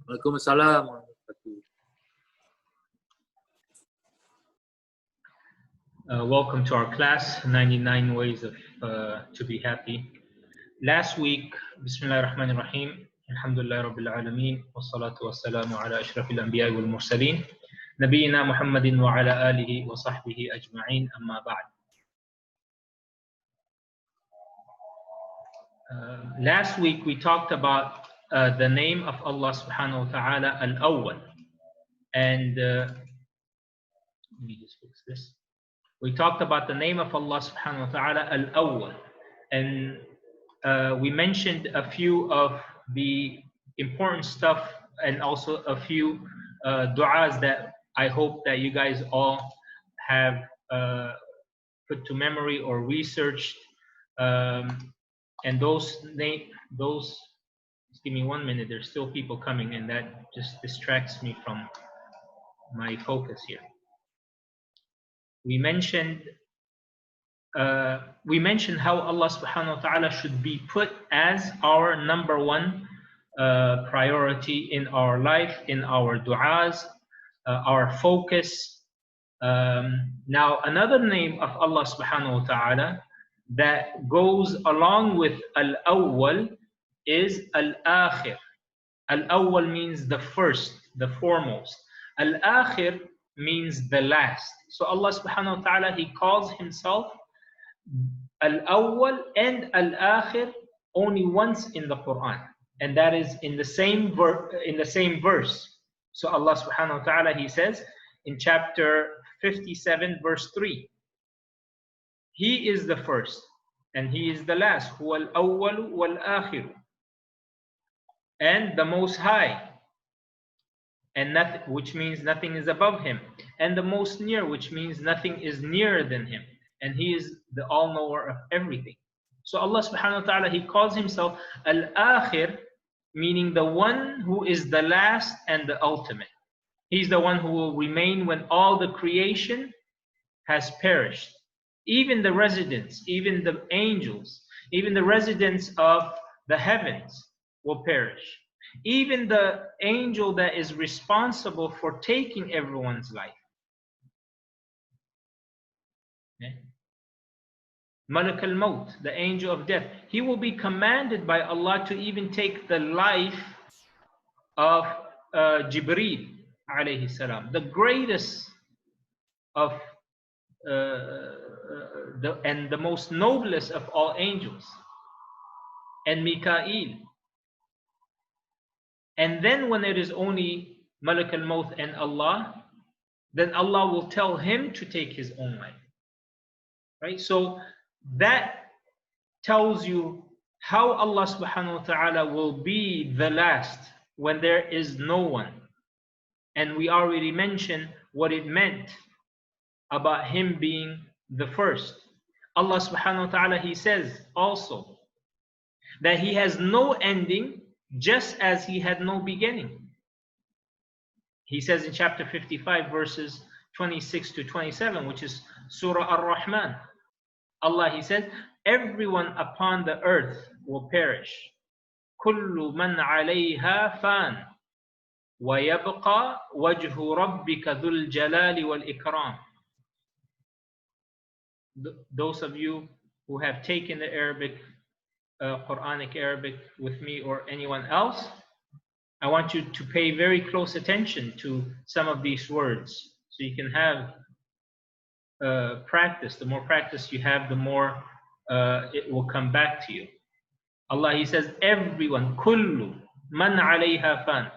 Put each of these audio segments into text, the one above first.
Waalaikumsalam. Welcome to our class, 99 Ways to be Happy. Last week, Bismillah ar-Rahman ar-Rahim, Alhamdulillah Rabbil Alameen, wassalatu wassalamu ala ashrafil anbiya wal mursaleen, Nabiyyina Muhammadin wa ala alihi wa sahbihi ajma'in, amma ba'd. Last week we talked about the name of Allah subhanahu wa ta'ala, Al-Awwal. And let me just fix this. We talked about the name of Allah subhanahu wa ta'ala, Al-Awwal. And we mentioned a few of the important stuff and also a few du'as that I hope that you guys all have put to memory or researched. And those, just give me 1 minute, there's still people coming and that just distracts me from my focus here. We mentioned how Allah subhanahu wa ta'ala should be put as our number one priority in our life, in our du'as, our focus. Now another name of Allah subhanahu wa ta'ala that goes along with Al-Awwal is Al-Aakhir. Al-Awwal means the first, the foremost. Al-Aakhir means the last. So Allah subhanahu wa ta'ala, He calls Himself Al-Awwal and Al-Aakhir only once in the Quran. And that is in the same verse. So Allah subhanahu wa ta'ala, He says in chapter 57 verse 3, He is the first and He is the last. Huwa al-awwal wal-akhiru. And the Most High. And nothing, which means nothing is above Him. And the most near, which means nothing is nearer than Him. And He is the all-knower of everything. So Allah subhanahu wa ta'ala, He calls Himself Al-Akhir, meaning the one who is the last and the ultimate. He's the one who will remain when all the creation has perished. Even the residents, even the angels, even the residents of the heavens will perish. Even the angel that is responsible for taking everyone's life. Malak al-Maut, the angel of death, he will be commanded by Allah to even take the life of Jibreel alayhi salam, the greatest of the most noblest of all angels, and Mikael. And then when it is only Malak al-Maut and Allah, then Allah will tell him to take his own life. Right? So that tells you how Allah subhanahu wa ta'ala will be the last when there is no one. And we already mentioned what it meant about Him being the first. Allah subhanahu wa ta'ala, He says also that He has no ending, just as He had no beginning. He says in chapter 55 verses 26 to 27, which is Surah Ar-Rahman, Allah, He said, everyone upon the earth will perish. Kullu man alayha fan wa yabqa wajhu rabbika dhul jalali wal ikram. Those of you who have taken the Arabic, Quranic Arabic with me or anyone else, I want you to pay very close attention to some of these words so you can have practice. The more practice you have, the more it will come back to you. Allah, He says, everyone, kullu man alayha fan,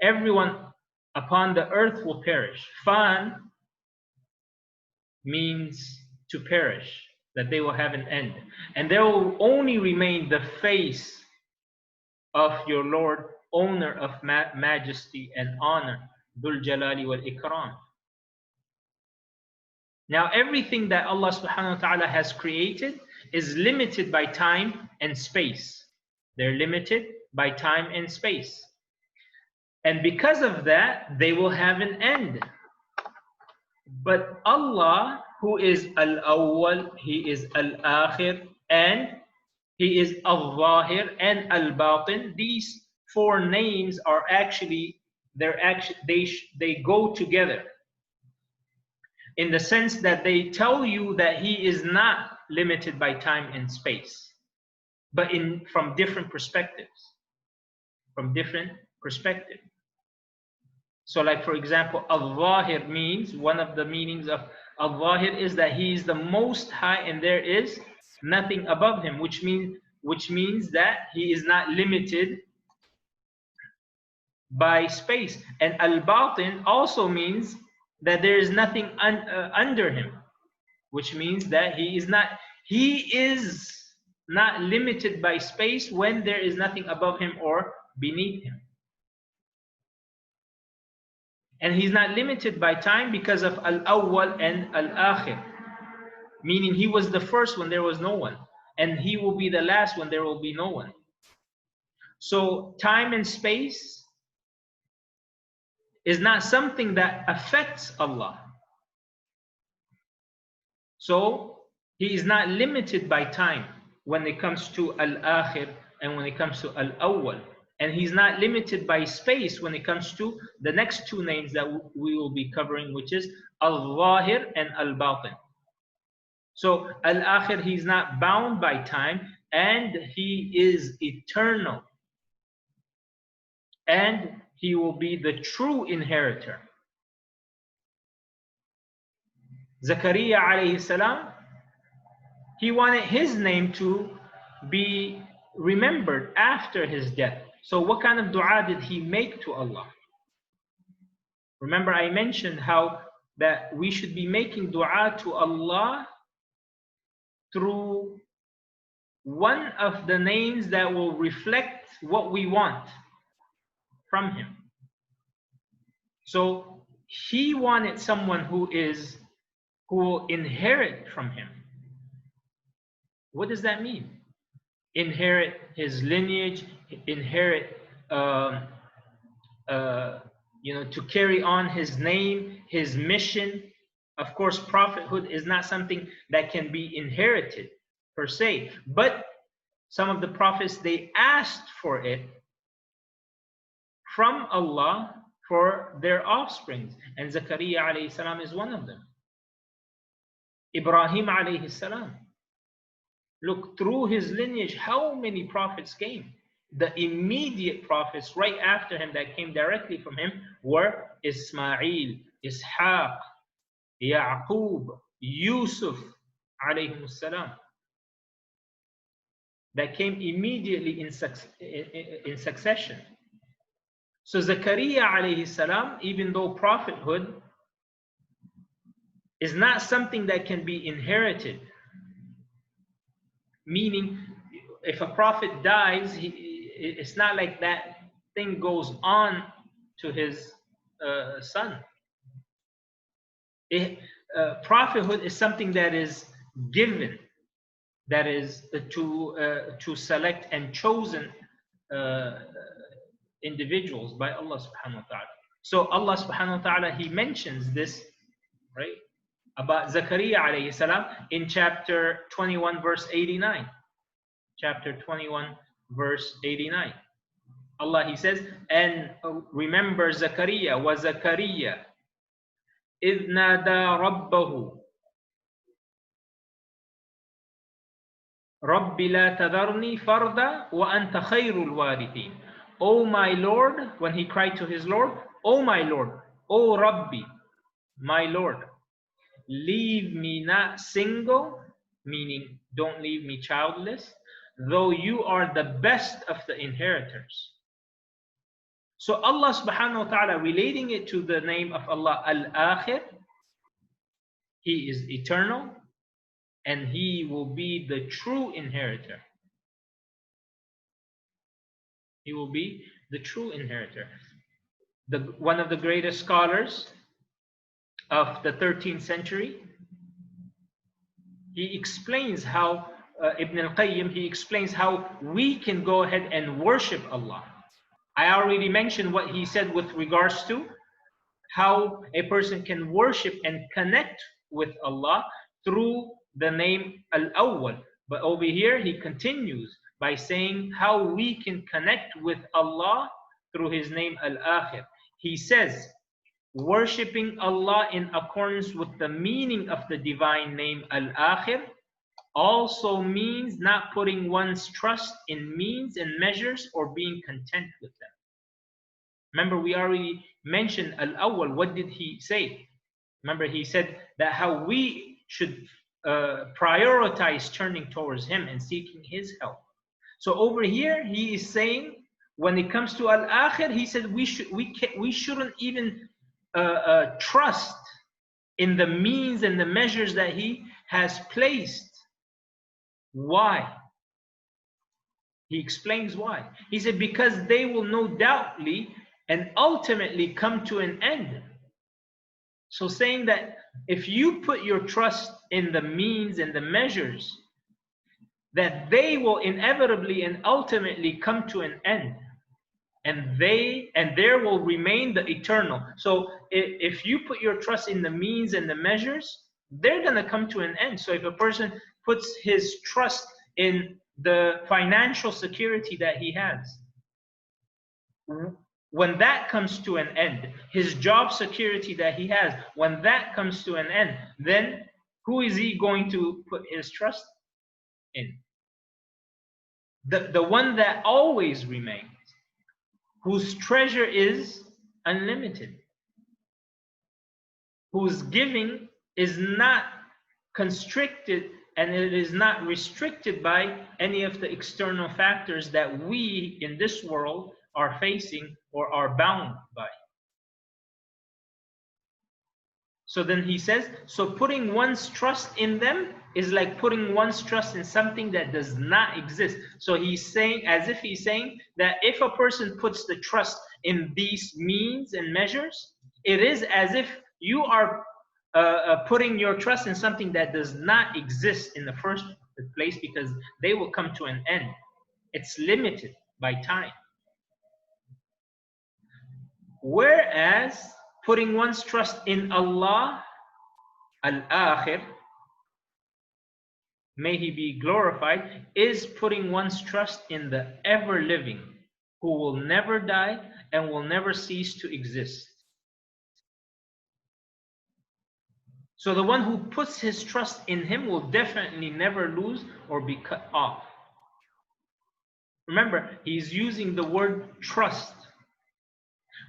everyone upon the earth will perish. Fan means to perish, that they will have an end. And there will only remain the face of your Lord, owner of majesty and honor, Dhul Jalali wal Ikram. Now everything that Allah subhanahu wa ta'ala has created is limited by time and space. They're limited by time and space. And because of that, they will have an end. But Allah, who is Al-Awwal, He is Al-Akhir, and He is Al-Zaahir and Al-Batin, these four names are actually, they go together, in the sense that they tell you that he is not limited by time and space, but from different perspectives. From different perspectives. So like for example, Al-Zaahir means, one of the meanings of Al-Zaahir is that he is the most high and there is nothing above him, which means that he is not limited by space. And Al-Batin also means that there is nothing under him, which means that he is not limited by space when there is nothing above him or beneath him. And he's not limited by time because of Al-Awwal and Al-Aakhir, meaning he was the first when there was no one, and he will be the last when there will be no one. So time and space is not something that affects Allah. So he is not limited by time when it comes to Al-Aakhir and when it comes to Al-Awwal. And he's not limited by space when it comes to the next two names that we will be covering, which is Al-Zaahir and Al-Batin. So Al-Akhir, he's not bound by time, and he is eternal. And he will be the true inheritor. Zakaria alayhi salam, he wanted his name to be remembered after his death. So what kind of dua did he make to Allah? Remember, I mentioned how that we should be making dua to Allah through one of the names that will reflect what we want from him. So he wanted someone who will inherit from him. What does that mean? Inherit his lineage, inherit, to carry on his name, his mission. Of course, prophethood is not something that can be inherited per se, but some of the prophets, they asked for it from Allah for their offspring, and Zakaria alayhi salam is one of them. Ibrahim alayhi salam. Look, through his lineage, how many prophets came? The immediate prophets right after him that came directly from him were Ismail, Ishaq, Yaqub, Yusuf alayhi salam. That came immediately in succession. So Zakaria alayhi salam, even though prophethood is not something that can be inherited, meaning if a prophet dies, it's not like that thing goes on to his son. Prophethood is something that is given, that is to select and chosen individuals by Allah subhanahu wa ta'ala. So Allah subhanahu wa ta'ala, he mentions this, right, about Zakaria alayhi salam in chapter 21 verse 89. Chapter 21 verse 89. Allah, he says, and remember Zakaria wa Zakaria إذ نادى ربه رب لا تذرني فردا وأنت خير الوارثين. O my Lord, when he cried to his Lord, O my Lord, O Rabbi, my Lord, leave me not single, meaning don't leave me childless, though you are the best of the inheritors. So Allah subhanahu wa ta'ala, relating it to the name of Allah, Al-Akhir, he is eternal and he will be the true inheritor. He will be the true inheritor. One of the greatest scholars of the 13th century, he explains how, Ibn al-Qayyim, he explains how we can go ahead and worship Allah. I already mentioned what he said with regards to how a person can worship and connect with Allah through the name Al-Awwal. But over here, he continues by saying how we can connect with Allah through his name Al-Akhir. He says, worshipping Allah in accordance with the meaning of the divine name Al-Akhir also means not putting one's trust in means and measures or being content with them. Remember, we already mentioned Al-Awwal. What did he say? Remember, he said that how we should prioritize turning towards him and seeking his help. So over here, he is saying, when it comes to Al-Akhir, he said we shouldn't even trust in the means and the measures that he has placed. Why? He explains why. He said, because they will no doubtly and ultimately come to an end. So saying that if you put your trust in the means and the measures, that they will inevitably and ultimately come to an end, and there will remain the eternal. So if you put your trust in the means and the measures, they're going to come to an end. So if a person puts his trust in the financial security that he has, when that comes to an end, his job security that he has, when that comes to an end, then who is he going to put his trust in? The one that always remains, whose treasure is unlimited, whose giving is not constricted and it is not restricted by any of the external factors that we in this world are facing or are bound by. So then he says, so putting one's trust in them is like putting one's trust in something that does not exist. So he's saying, as if he's saying that if a person puts the trust in these means and measures, it is as if you are putting your trust in something that does not exist in the first place, because they will come to an end. It's limited by time. Whereas putting one's trust in Allah, Al-Akhir, may he be glorified, is putting one's trust in the ever-living, who will never die and will never cease to exist. So the one who puts his trust in him will definitely never lose or be cut off. Remember, he's using the word trust.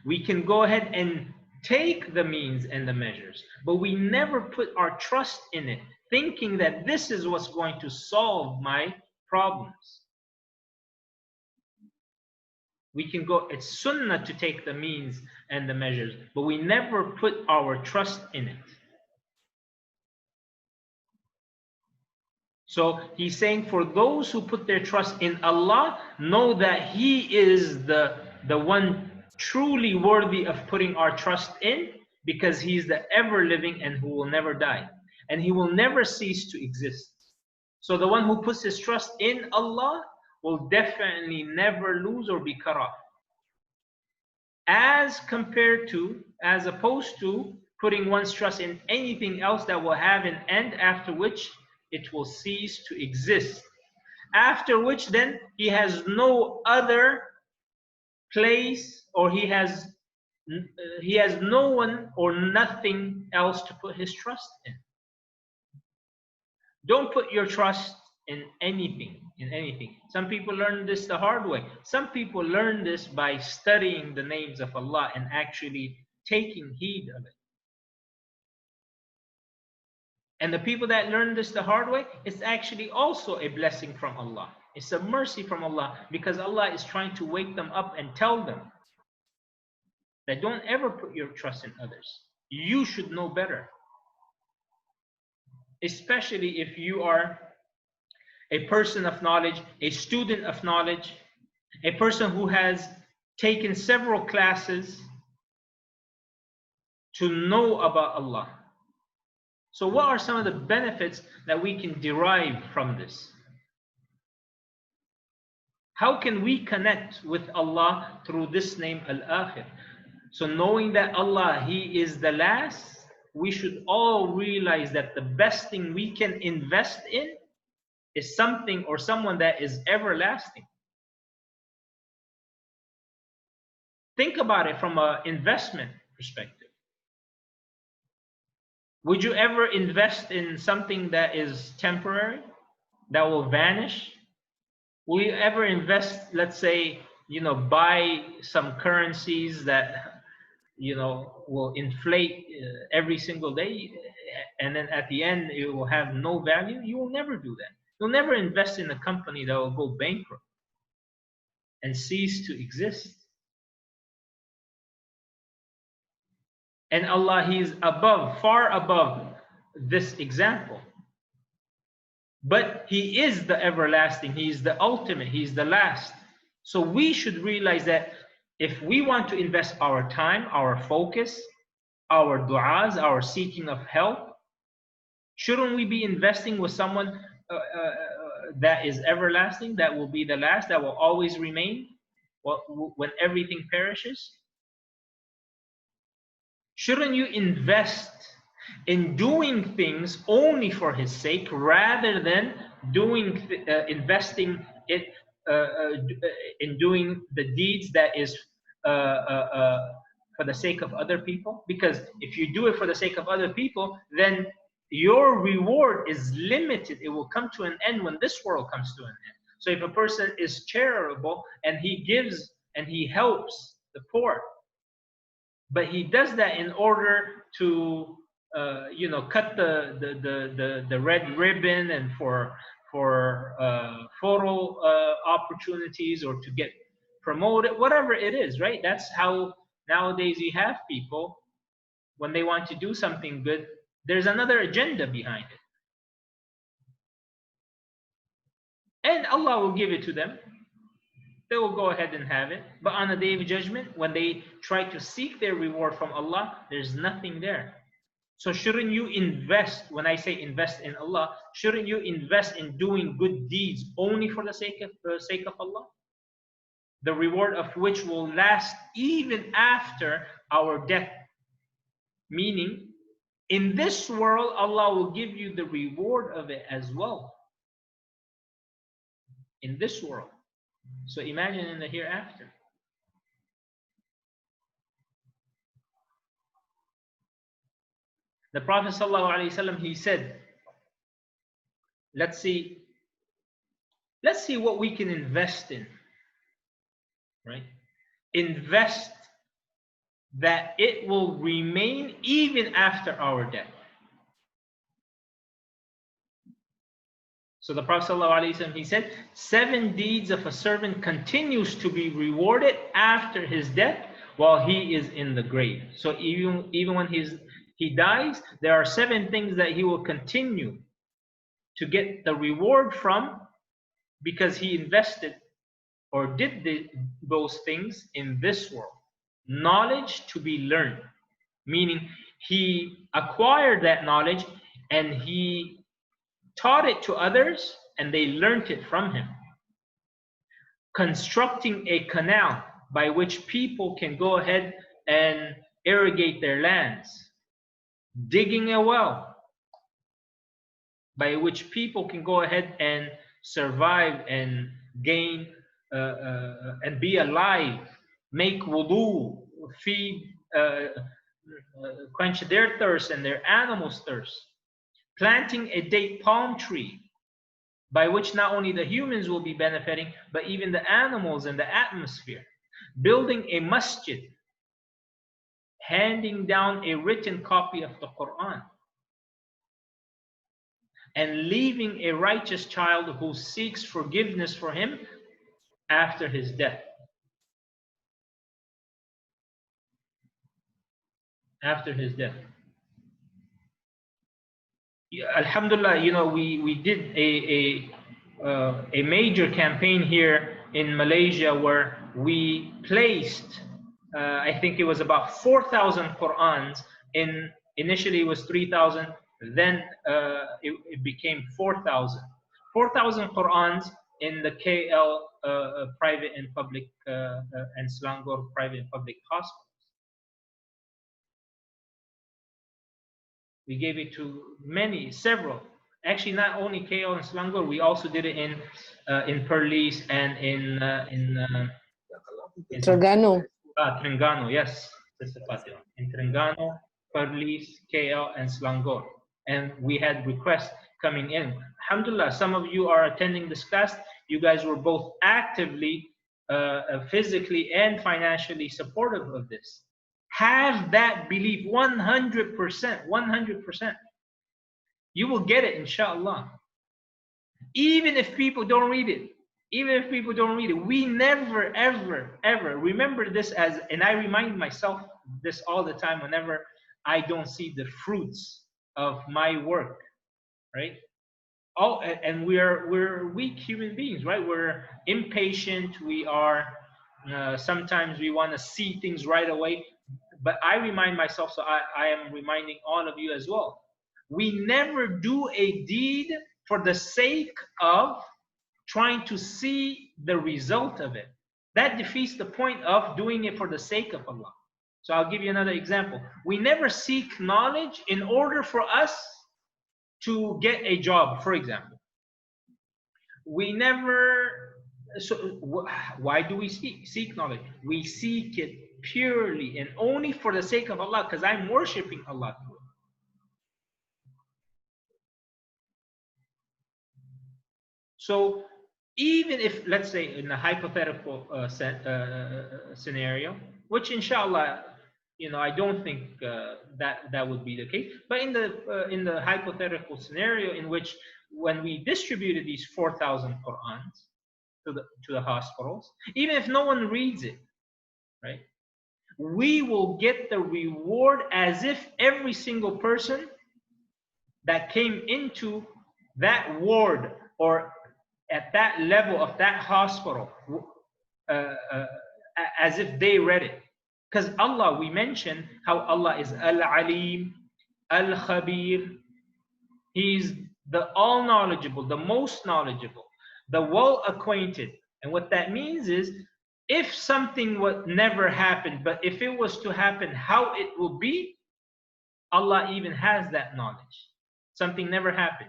We can go ahead and take the means and the measures, but we never put our trust in it, thinking that this is what's going to solve my problems. We can go, it's sunnah to take the means and the measures, but we never put our trust in it. So he's saying, for those who put their trust in Allah, know that he is the one truly worthy of putting our trust in, because he is the ever-living and who will never die, and he will never cease to exist. So the one who puts his trust in Allah will definitely never lose or be cut off, as opposed to putting one's trust in anything else that will have an end, after which it will cease to exist, after which then he has no other place, or he has no one or nothing else to put his trust in. Don't put your trust in anything, Some people learn this the hard way. Some people learn this by studying the names of Allah and actually taking heed of it. And the people that learn this the hard way, it's actually also a blessing from Allah. It's a mercy from Allah, because Allah is trying to wake them up and tell them that don't ever put your trust in others. You should know better. Especially if you are a person of knowledge, a student of knowledge, a person who has taken several classes to know about Allah. So what are some of the benefits that we can derive from this? How can we connect with Allah through this name Al-Akhir? So knowing that Allah, he is the last, we should all realize that the best thing we can invest in is something or someone that is everlasting. Think about it from an investment perspective. Would you ever invest in something that is temporary, that will vanish? Will you ever invest, let's say, buy some currencies that, will inflate every single day, and then at the end it will have no value? You will never do that. You'll never invest in a company that will go bankrupt and cease to exist. And Allah, He is above, far above this example. But He is the everlasting. He is the ultimate. He is the last. So we should realize that if we want to invest our time, our focus, our du'as, our seeking of help, shouldn't we be investing with someone that is everlasting, that will be the last, that will always remain when everything perishes? Shouldn't you invest in doing things only for His sake, rather than investing it in doing the deeds that is for the sake of other people? Because if you do it for the sake of other people, then your reward is limited. It will come to an end when this world comes to an end. So if a person is charitable and he gives and he helps the poor, but he does that in order to cut the red ribbon and for photo opportunities, or to get promoted, whatever it is, right? That's how nowadays you have people, when they want to do something good, there's another agenda behind it, and Allah will give it to them. They will go ahead and have it. But on the Day of Judgment, when they try to seek their reward from Allah, there's nothing there. So shouldn't you invest, when I say invest in Allah, shouldn't you invest in doing good deeds only for the sake of Allah? The reward of which will last even after our death. Meaning, in this world, Allah will give you the reward of it as well. In this world. So imagine in the hereafter. The Prophet ﷺ, he said, let's see what we can invest in, right? Invest that it will remain even after our death. So the Prophet ﷺ, he said, 7 deeds of a servant continues to be rewarded after his death while he is in the grave. So even when he dies, there are 7 things that he will continue to get the reward from, because he invested or did those things in this world. Knowledge to be learned, meaning he acquired that knowledge and he taught it to others and they learned it from him. Constructing a canal by which people can go ahead and irrigate their lands. Digging a well by which people can go ahead and survive and gain and be alive, make wudu, feed, quench their thirst and their animals' thirst. Planting a date palm tree by which not only the humans will be benefiting, but even the animals and the atmosphere. Building a masjid, handing down a written copy of the Quran, and leaving a righteous child who seeks forgiveness for him after his death. After his death. Alhamdulillah, we did a major campaign here in Malaysia where we placed, I think it was about 4,000 Qurans. Initially it was 3,000, then it became 4,000. 4,000 Qurans in the KL private and public and Selangor private and public hospitals. We gave it to several, Actually, not only KL and Selangor, we also did it in Perlis and in Terengganu. Terengganu, yes, Sister Fatima. In Terengganu, Perlis, KL, and Selangor. And we had requests coming in. Alhamdulillah, some of you are attending this class. You guys were both actively, physically, and financially supportive of this. Have that belief 100%, 100%. You will get it, inshallah. Even if people don't read it, even if people don't read it, we never, ever, ever remember this as, and I remind myself this all the time whenever I don't see the fruits of my work, right? Oh, and we're weak human beings, right? We're impatient. We are sometimes we want to see things right away. But I remind myself, so I am reminding all of you as well. We never do a deed for the sake of trying to see the result of it. That defeats the point of doing it for the sake of Allah. So I'll give you another example. We never seek knowledge in order for us to get a job, for example. We never, so why do we seek knowledge? We seek it purely and only for the sake of Allah, because I'm worshiping Allah through it. So even if, let's say, in a hypothetical scenario, which inshallah, I don't think that would be the case. But in the hypothetical scenario in which, when we distributed these 4,000 Qur'ans to the hospitals, even if no one reads it, right, we will get the reward as if every single person that came into that ward or at that level of that hospital, as if they read it. Because Allah, we mentioned how Allah is Al-Alim, Al-Khabir. He's the all-knowledgeable, the most knowledgeable, the well-acquainted. And what that means is, if something would never happen, but if it was to happen, how it will be, Allah even has that knowledge. Something never happened,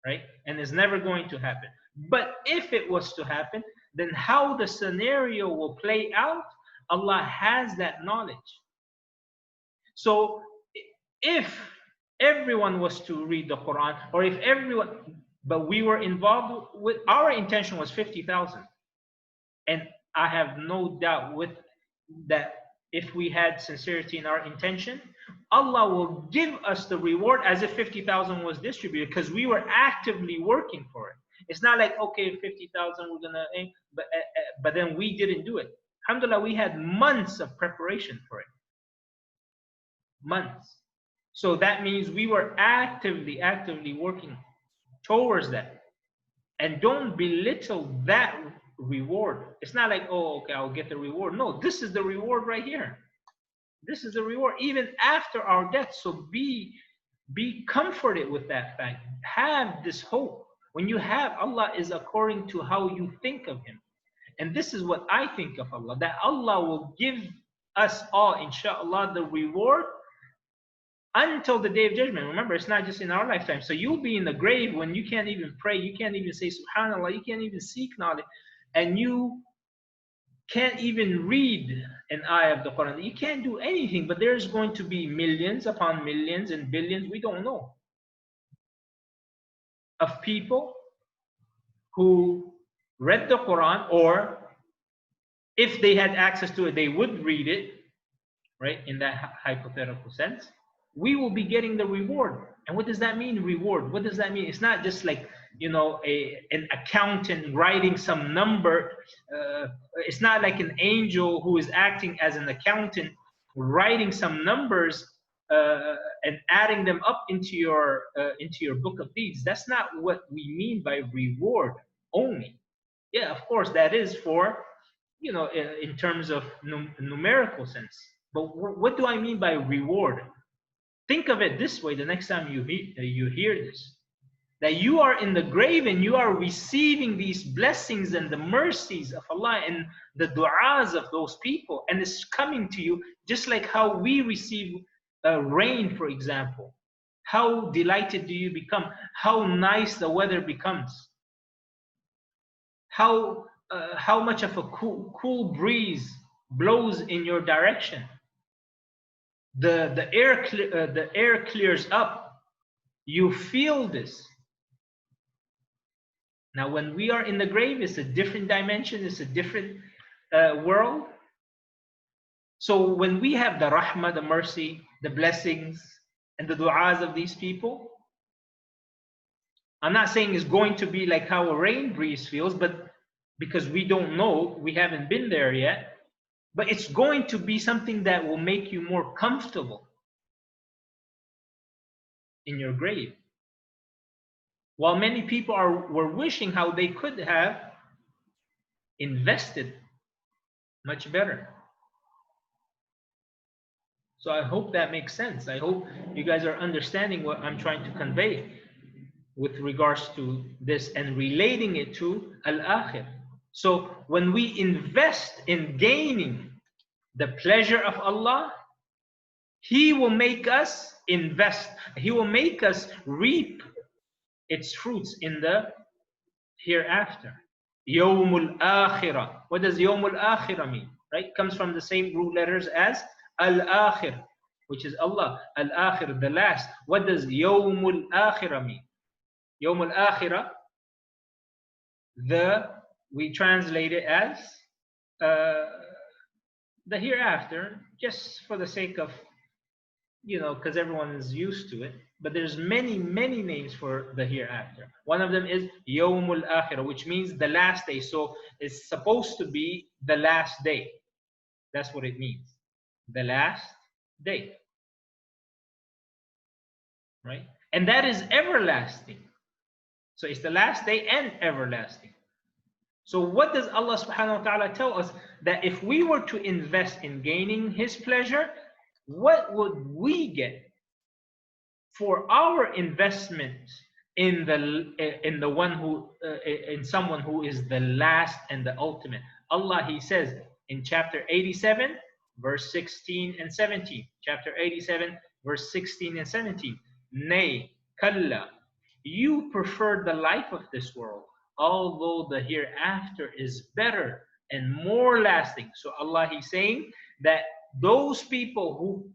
right? And is never going to happen. But if it was to happen, then how the scenario will play out, Allah has that knowledge. So if everyone was to read the Quran, or if everyone, but we were involved with, our intention was 50,000. And I have no doubt with that, if we had sincerity in our intention, Allah will give us the reward as if 50,000 was distributed, because we were actively working for it. It's not like, okay, 50,000, we're gonna aim, but then we didn't do it. Alhamdulillah, we had months of preparation for it. Months. So that means we were actively working towards that. And don't belittle that reward. It's not like, oh, okay, I'll get the reward. No, this is the reward right here. This is the reward even after our death. So be comforted with that fact. Have this hope. When you have, Allah is according to how you think of Him. And this is what I think of Allah, that Allah will give us all, inshallah, the reward until the day of judgment. Remember, it's not just in our lifetime. So you'll be in the grave when you can't even pray, you can't even say subhanallah, you can't even seek knowledge, and you can't even read an ayah of the Quran. You can't do anything, but there's going to be millions upon millions and billions, we don't know, of people who read the Quran, or if they had access to it, they would read it, right? In that hypothetical sense, we will be getting the reward. And what does that mean, reward? What does that mean? It's not just like, an accountant writing some number. It's not like an angel who is acting as an accountant, writing some numbers and adding them up into your book of deeds. That's not what we mean by reward only. Yeah, of course, that is for, in terms of numerical sense. But what do I mean by reward? Think of it this way the next time you hear this, that you are in the grave and you are receiving these blessings and the mercies of Allah and the du'as of those people, and it's coming to you just like how we receive rain, for example. how delighted do you become? How nice the weather becomes? How much of a cool breeze blows in your direction? The air clears up. You feel this. Now, when we are in the grave, it's a different dimension. It's a different world. So when we have the rahmah, the mercy, the blessings, and the du'as of these people, I'm not saying it's going to be like how a rain breeze feels, but because we don't know, we haven't been there yet, but it's going to be something that will make you more comfortable in your grave. While many people were wishing how they could have invested much better. So I hope that makes sense. I hope you guys are understanding what I'm trying to convey with regards to this and relating it to Al-Akhir. So when we invest in gaining the pleasure of Allah, He will make us invest. He will make us reap its fruits in the hereafter. Yawmul Akhirah. What does Yawmul Akhirah mean? Right? It comes from the same root letters as Al-Akhir, which is Allah. Al-Akhir, the last. What does Yawmul Akhirah mean? Yawmul Akhirah, we translate it as the hereafter, just for the sake of, because everyone is used to it. But there's many names for the hereafter. One of them is Yawmul Akhirah, which means the last day. So it's supposed to be the last day. That's what it means. The last day. Right? And that is everlasting. So it's the last day and everlasting. So what does Allah subhanahu wa ta'ala tell us? That if we were to invest in gaining His pleasure, what would we get for our investment in the one who in someone who is the last and the ultimate? Allah, He says in chapter 87, verse 16 and 17. Chapter 87, verse 16 and 17. Nay, kalla, you prefer the life of this world, although the hereafter is better and more lasting. So Allah, He's saying that those people who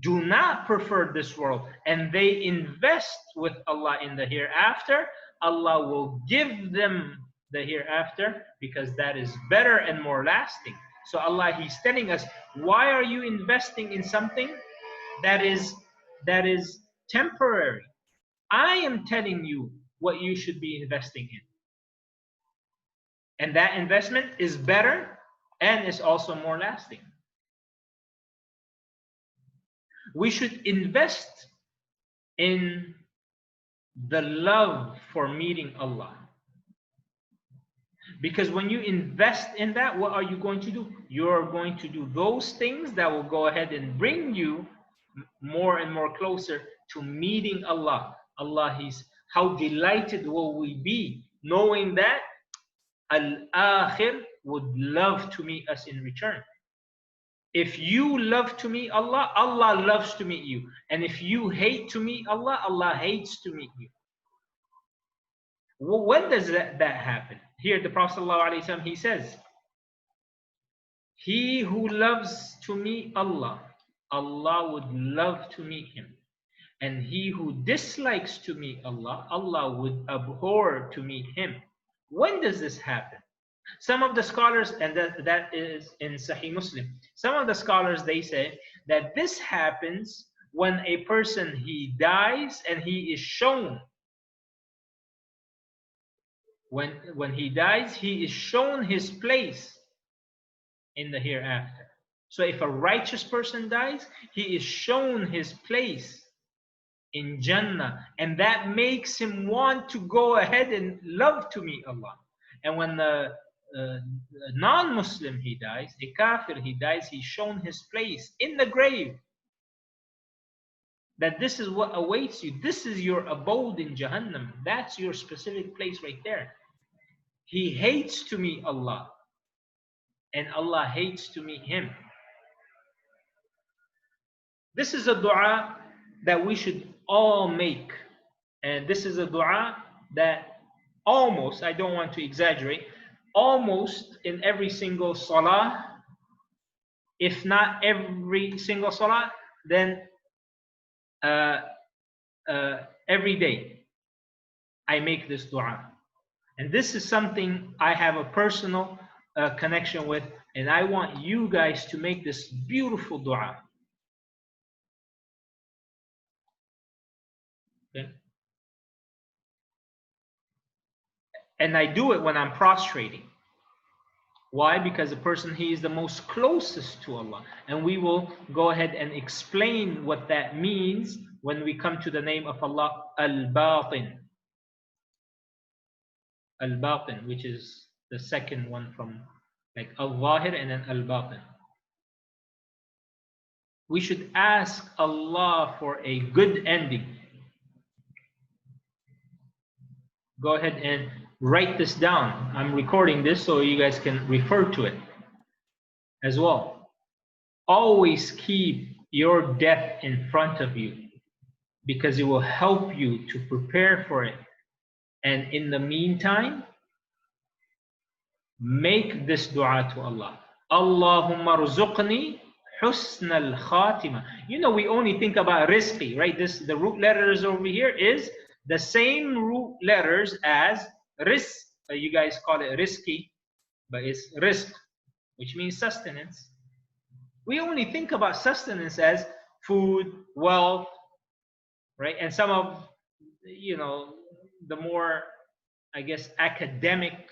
do not prefer this world and they invest with Allah in the hereafter, Allah will give them the hereafter because that is better and more lasting. So Allah, He's telling us, why are you investing in something that is temporary? I am telling you what you should be investing in. And that investment is better and is also more lasting. We should invest in the love for meeting Allah. Because when you invest in that, what are you going to do? You're going to do those things that will go ahead and bring you more and more closer to meeting Allah. Allah, how delighted will we be knowing that Al-Akhir would love to meet us in return. If you love to meet Allah, Allah loves to meet you. And if you hate to meet Allah, Allah hates to meet you. When does that happen? Here the Prophet ﷺ, he says, he who loves to meet Allah, Allah would love to meet him. And he who dislikes to meet Allah, Allah would abhor to meet him. When does this happen? Some of the scholars, and that is in Sahih Muslim, some of the scholars, they say that this happens when a person, he dies and he is shown. When he dies, he is shown his place in the hereafter. So if a righteous person dies, he is shown his place in Jannah, and that makes him want to go ahead and love to meet Allah. And when the non-Muslim he dies, a kafir he dies, he's shown his place in the grave. That this is what awaits you. This is your abode in Jahannam. That's your specific place right there. He hates to meet Allah, and Allah hates to meet him. This is a dua that we should all make. And this is a dua that almost, I don't want to exaggerate, almost in every single salah, if not every single salah, then uh, every day I make this dua. And this is something I have a personal connection with, and I want you guys to make this beautiful dua. Okay? And I do it when I'm prostrating. Why? Because the person, he is the most closest to Allah. And we will go ahead and explain what that means when we come to the name of Allah, Al-Batin. Al-Batin, which is the second one from like Al-Zaahir and then Al-Batin. We should ask Allah for a good ending. Go ahead and write this down. I'm recording this so you guys can refer to it as well. Always keep your death in front of you because it will help you to prepare for it. And in the meantime, make this dua to Allah. Allahumma rzuqni husn al-khatima. You know, we only think about rizqi, right? The root letters over here is the same root letters as rizq. You guys call it rizqi, but it's rizq, which means sustenance. We only think about sustenance as food, wealth, right? And some of, you know, the more, I guess, academic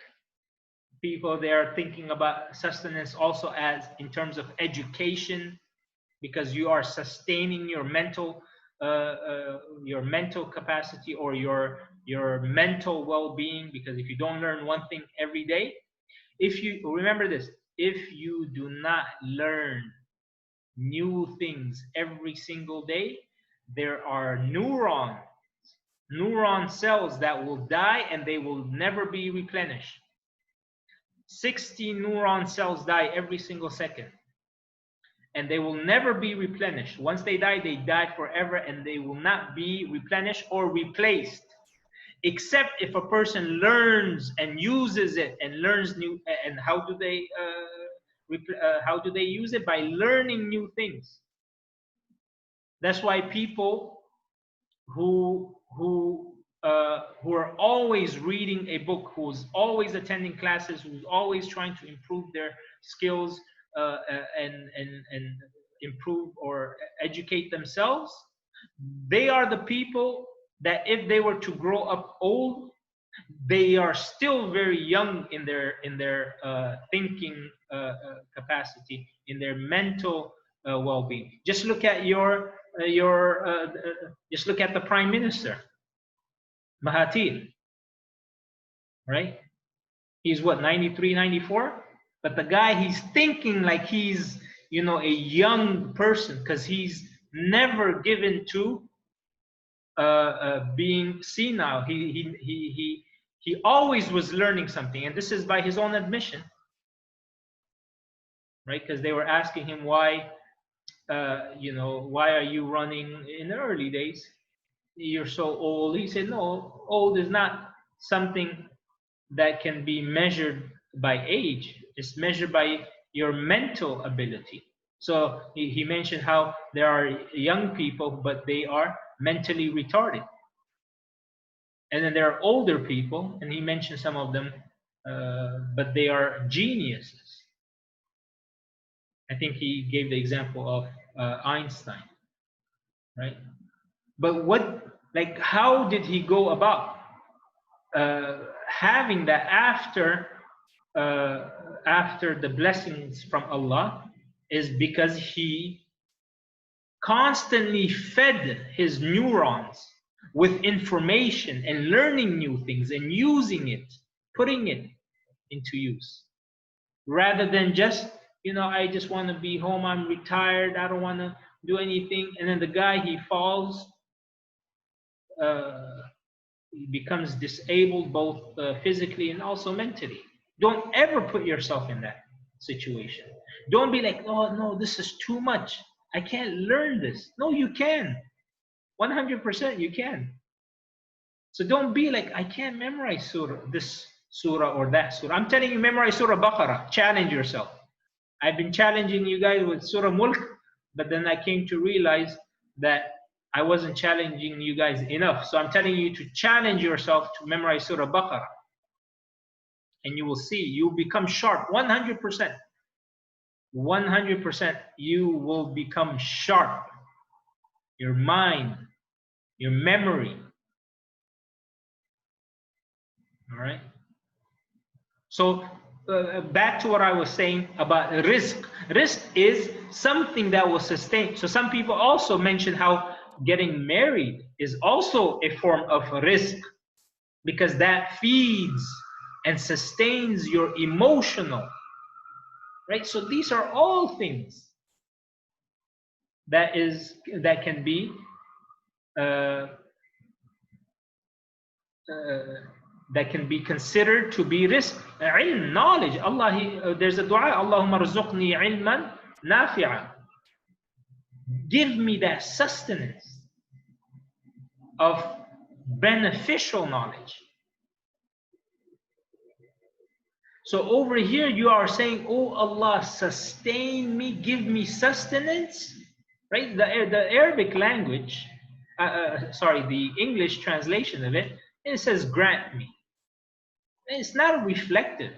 people, they are thinking about sustenance also as in terms of education, because you are sustaining your mental capacity or your mental well-being. Because if you don't learn one thing every day, if you remember this, if you do not learn new things every single day, there are neuron cells that will die and they will never be replenished. 60 neuron cells die every single second, and they will never be replenished. Once they die forever, and they will not be replenished or replaced, except if a person learns and uses it and learns new. And how do they use it? By learning new things. That's why people who are always reading a book, who's always attending classes, who's always trying to improve their skills and improve or educate themselves, they are the people that if they were to grow up old, they are still very young in their thinking capacity, in their mental well-being. Just look at just look at the Prime Minister, Mahathir, right? He's what, 93, 94? But the guy, he's thinking like he's, you know, a young person, because he's never given to being senile. He always was learning something, and this is by his own admission, right? Because they were asking him why, why are you running in the early days? You're so old. He said, no, old is not something that can be measured by age. It's measured by your mental ability. So he mentioned how there are young people, but they are mentally retarded. And then there are older people, and he mentioned some of them, but they are geniuses. I think he gave the example of Einstein, right? But how did he go about having that after the blessings from Allah? Is because he constantly fed his neurons with information and learning new things and using it, putting it into use, rather than just, I just want to be home, I'm retired, I don't want to do anything. And then the guy, he falls, he becomes disabled both physically and also mentally. Don't ever put yourself in that situation. Don't be like, oh no, this is too much, I can't learn this. No, you can. 100% you can. So don't be like, I can't memorize surah, this surah or that surah. I'm telling you, memorize Surah Baqarah. Challenge yourself. I've been challenging you guys with Surah Mulk, but then I came to realize that I wasn't challenging you guys enough. So I'm telling you to challenge yourself to memorize Surah Baqarah. And you will see, you'll become sharp, 100%. 100% you will become sharp. Your mind, your memory. All right? So back to what I was saying about risk. Risk is something that will sustain. So some people also mention how getting married is also a form of risk, because that feeds and sustains your emotional, right? So these are all things that can be that can be considered to be risk. Ilm, knowledge. There's a dua, Allahumma rzuqni ilman nafi'a. Give me that sustenance of beneficial knowledge. So over here you are saying, oh Allah, sustain me, give me sustenance, right? The Arabic language, the English translation of it, it says grant me. It's not reflective.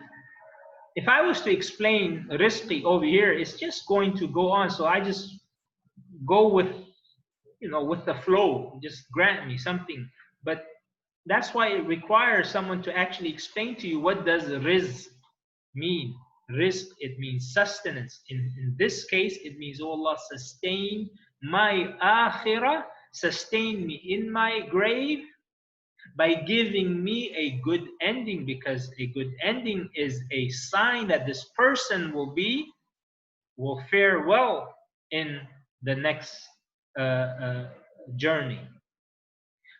If I was to explain rizqi over here, it's just going to go on. So I just go with, with the flow, just grant me something. But that's why it requires someone to actually explain to you, what does rizq mean? Rizq, it means sustenance. In this case, it means, oh Allah, sustain my akhirah, sustain me in my grave by giving me a good ending, because a good ending is a sign that this person will fare well in the next journey.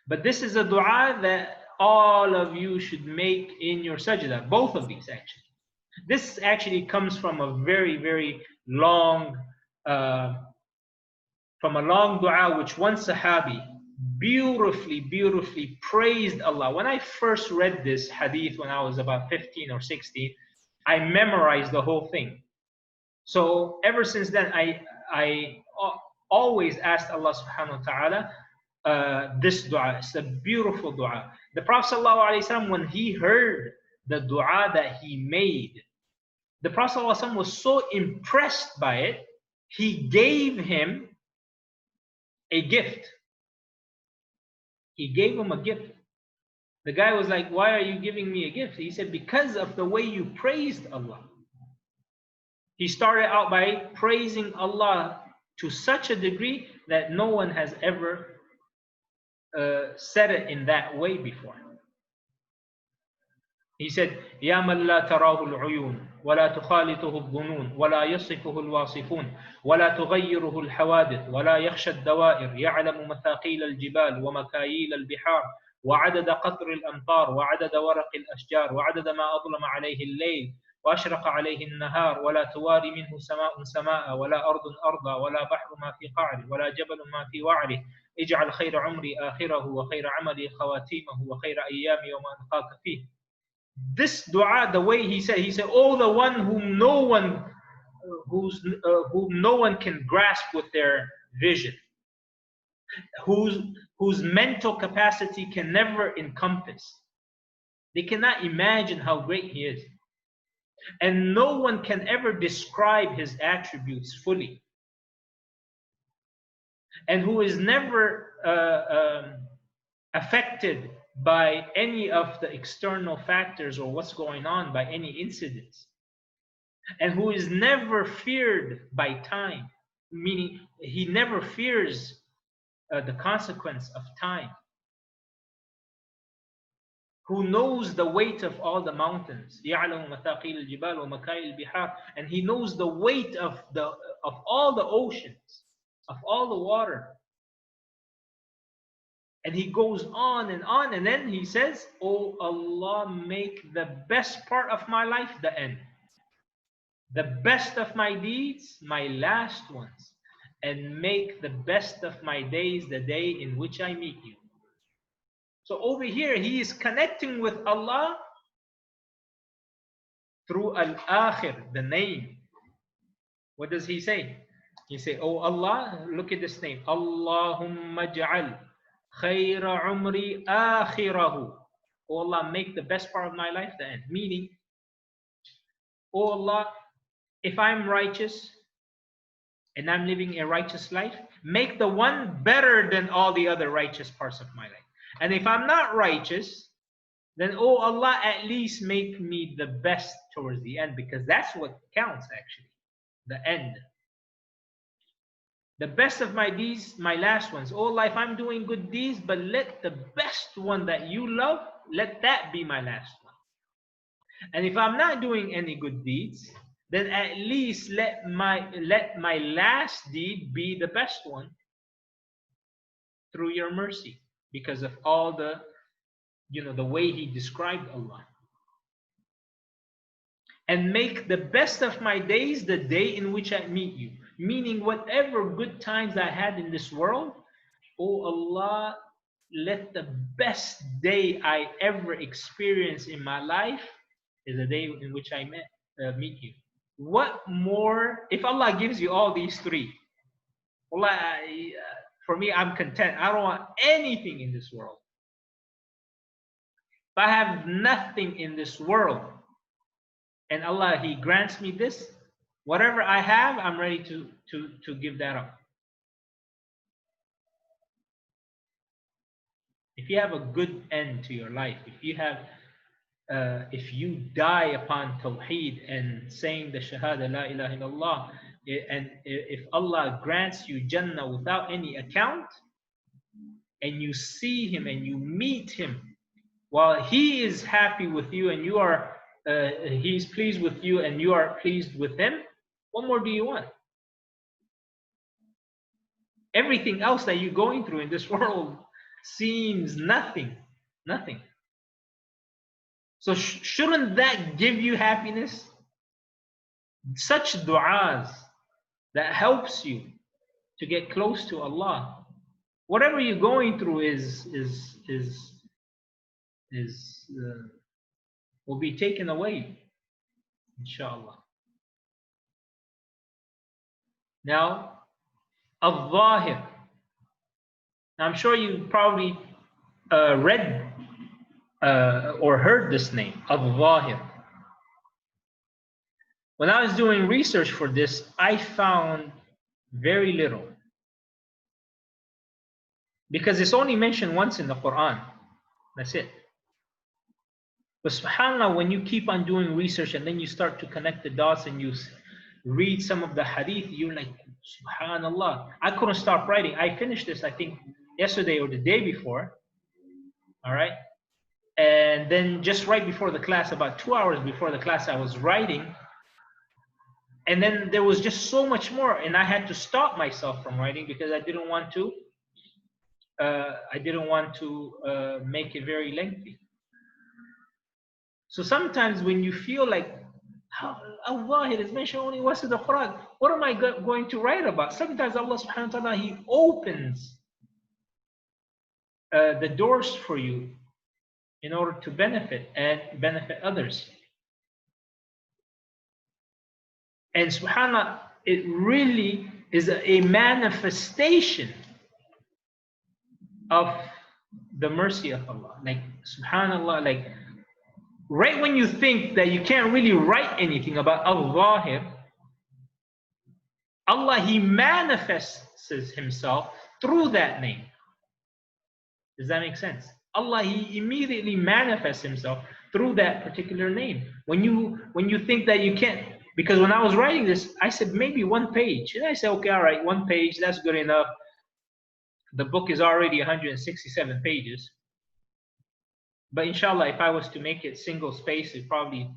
But this is a dua that all of you should make in your sajda, both of these actually. This actually comes from a very, very long, from a long dua which one Sahabi beautifully praised Allah. When I first read this hadith when I was about 15 or 16, I memorized the whole thing. So ever since then, I always asked Allah subhanahu wa ta'ala this dua. It's a beautiful dua. The Prophet sallallahu alaihi wasallam, when he heard the dua that he made, the Prophet sallallahu alaihi wasallam was so impressed by it, he gave him a gift. He gave him a gift. The guy was like, why are you giving me a gift? He said, because of the way you praised Allah. He started out by praising Allah to such a degree that no one has ever said it in that way before. He said, يا من لا تراه العيون ولا تخالطه الظنون ولا يصفه الواصفون ولا تغيره الحوادث ولا يخشى الدوائر يعلم مثاقيل الجبال ومكاييل البحار وعدد قطر الأمطار وعدد ورق الأشجار وعدد ما أظلم عليه الليل وأشرق عليه النهار ولا تواري منه سماء سماء ولا أرض أرضا ولا بحر ما في قعره ولا جبل ما في وعره اجعل خير عمري آخره وخير عملي خواتيمه وخير أيامي وما ألقاك فيه. This dua, the way he said, oh, the one whom no one can grasp with their vision, whose mental capacity can never encompass. They cannot imagine how great he is. And no one can ever describe his attributes fully. And who is never affected by any of the external factors or what's going on, by any incidents. And who is never feared by time, meaning he never fears the consequence of time. Who knows the weight of all the mountains, يعلم مثاقيل الجبال ومكاييل البحار, and he knows the weight of all the oceans, of all the water. And he goes on, and then he says, oh Allah, make the best part of my life the end. The best of my deeds, my last ones. and make the best of my days the day in which I meet you. So over here, he is connecting with Allah through Al-Aakhir, the name. What does he say? He say, oh Allah, look at this name. Allahumma ja'al khayra umri akhirahu. Oh Allah, make the best part of my life the end. Meaning, oh Allah, if I'm righteous and I'm living a righteous life, make the one better than all the other righteous parts of my life. And if I'm not righteous, then oh Allah, at least make me the best towards the end, because that's what counts actually, the end. The best of my deeds, my last ones. Oh Allah, if I'm doing good deeds, but let the best one that you love, let that be my last one. And if I'm not doing any good deeds, then at least let my last deed be the best one through your mercy, because of all the, the way he described Allah. And make the best of my days the day in which I meet you. Meaning, whatever good times I had in this world, oh Allah, let the best day I ever experienced in my life is the day in which I meet you. What more? If Allah gives you all these three, Allah, for me, I'm content. I don't want anything in this world. If I have nothing in this world, and Allah, He grants me this, whatever I have, I'm ready to give that up. If you have a good end to your life, if you die upon Tawheed and saying the Shahada La ilaha illallah, and if Allah grants you Jannah without any account, and you see Him and you meet Him while He is happy with you and you are He's pleased with you and you are pleased with Him, what more do you want? Everything else that you're going through in this world seems nothing. So shouldn't that give you happiness? Such du'as that helps you to get close to Allah. Whatever you're going through will be taken away, inshallah. Now, Al-Zaahir. I'm sure you probably read or heard this name, Al-Zaahir. When I was doing research for this, I found very little, because it's only mentioned once in the Quran. That's it. But subhanAllah, when you keep on doing research and then you start to connect the dots and you read some of the hadith, you're like, subhanAllah, I couldn't stop writing. I finished this, I think, yesterday or the day before. All right. And then just right before the class, about 2 hours before the class, I was writing. And then there was just so much more, and I had to stop myself from writing because I didn't want to make it very lengthy. So sometimes when you feel like, Allah, it is mentioned only once in the Quran, what am I going to write about? Sometimes Allah subhanahu wa ta'ala, He opens the doors for you in order to benefit others. And subhanAllah, it really is a manifestation of the mercy of Allah. Like, subhanAllah, like, right when you think that you can't really write anything about Al-Zaahir, Allah, He manifests Himself through that name. Does that make sense? Allah, He immediately manifests Himself through that particular name. When you think that you can't, because when I was writing this, I said maybe one page. And I said, okay, all right, one page, that's good enough. The book is already 167 pages. But inshallah, if I was to make it single space, it'll probably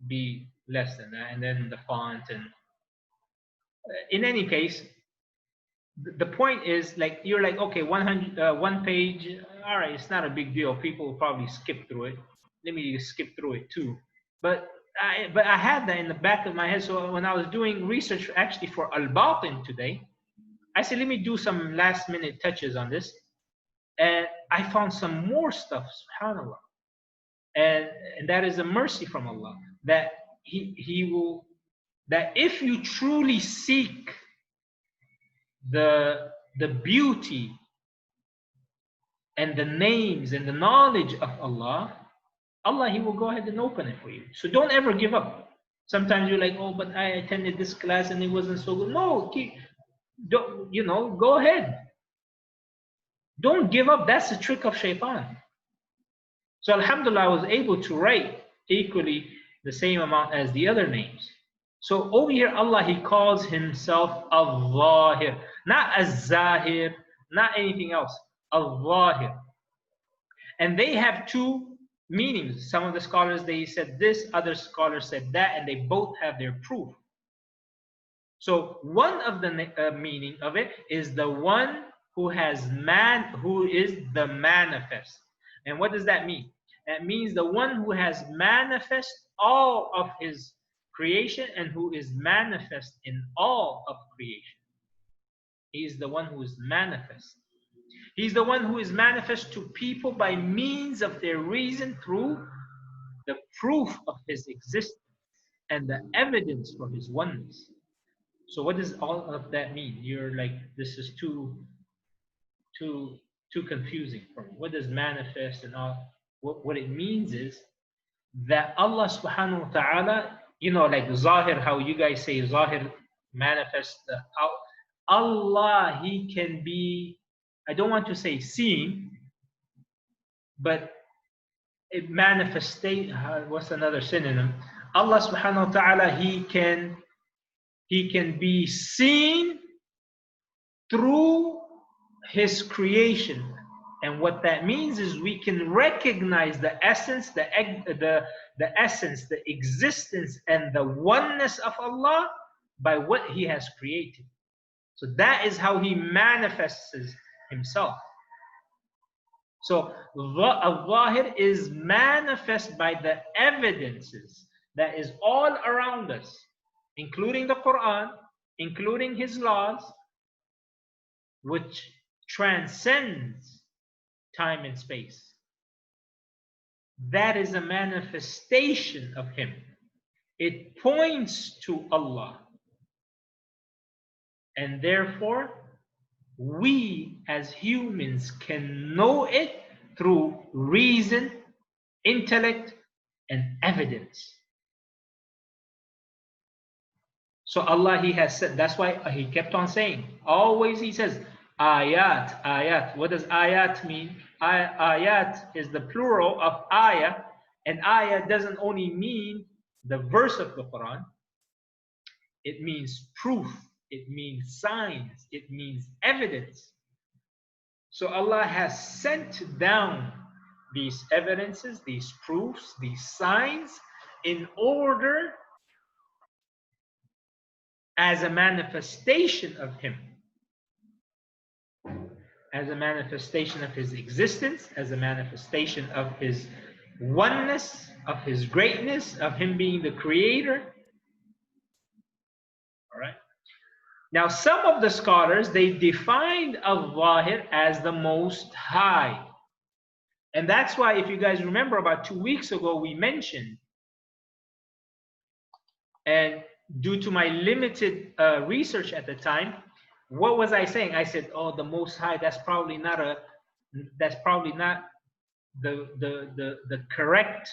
be less than that. And then the font and in any case, the point is, like, you're like, okay, one page, all right, it's not a big deal. People will probably skip through it. Let me skip through it too. But but I had that in the back of my head. So when I was doing research actually for Al-Batin today, I said, let me do some last minute touches on this. And I found some more stuff, subhanAllah. And that is a mercy from Allah, that He will, that if you truly seek the beauty and the names and the knowledge of Allah, He will go ahead and open it for you. So don't ever give up. Sometimes you're like, oh, but I attended this class and it wasn't so good. No, don't, go ahead. Don't give up. That's the trick of shaitan. So alhamdulillah, I was able to write equally the same amount as the other names. So over here, Allah, He calls Himself Al-Zaahir, not Al-Zaahir, not anything else. Al-Zaahir. And they have two meanings. Some of the scholars, they said this, other scholars said that, and they both have their proof. So one of the meaning of it is the one who is the manifest. And what does that mean? That means the one who has manifest all of His creation and who is manifest in all of creation. He is the one who is manifest. He's the one who is manifest to people by means of their reason through the proof of His existence and the evidence for His oneness. So what does all of that mean? You're like, this is too confusing for me. What does manifest and all? What it means is that Allah subhanahu wa ta'ala, like Zahir, how you guys say Zahir manifest out. Allah, He can be, I don't want to say seen, but it manifestate. What's another synonym? Allah subhanahu wa ta'ala, He can be seen through His creation. And what that means is we can recognize the essence, the essence, the existence, and the oneness of Allah by what He has created. So that is how He manifests Himself. So Al-Zahir is manifest by the evidences that is all around us, including the Quran, including His laws, which transcends time and space. That is a manifestation of Him. It points to Allah. And therefore, we as humans can know it through reason, intellect, and evidence. So Allah, He has said, that's why He kept on saying, always He says, ayat, ayat. What does ayat mean? Ayat is the plural of ayah, and ayah doesn't only mean the verse of the Quran. It means proof. It means signs. It means evidence. So Allah has sent down these evidences, these proofs, these signs in order as a manifestation of Him, as a manifestation of His existence, as a manifestation of His oneness, of His greatness, of Him being the creator. All right. Now, some of the scholars, they defined Al-Zaahir as the Most High. And that's why, if you guys remember, about 2 weeks ago, we mentioned, and due to my limited research at the time, what was I saying? I said, oh, the Most High, that's probably not the correct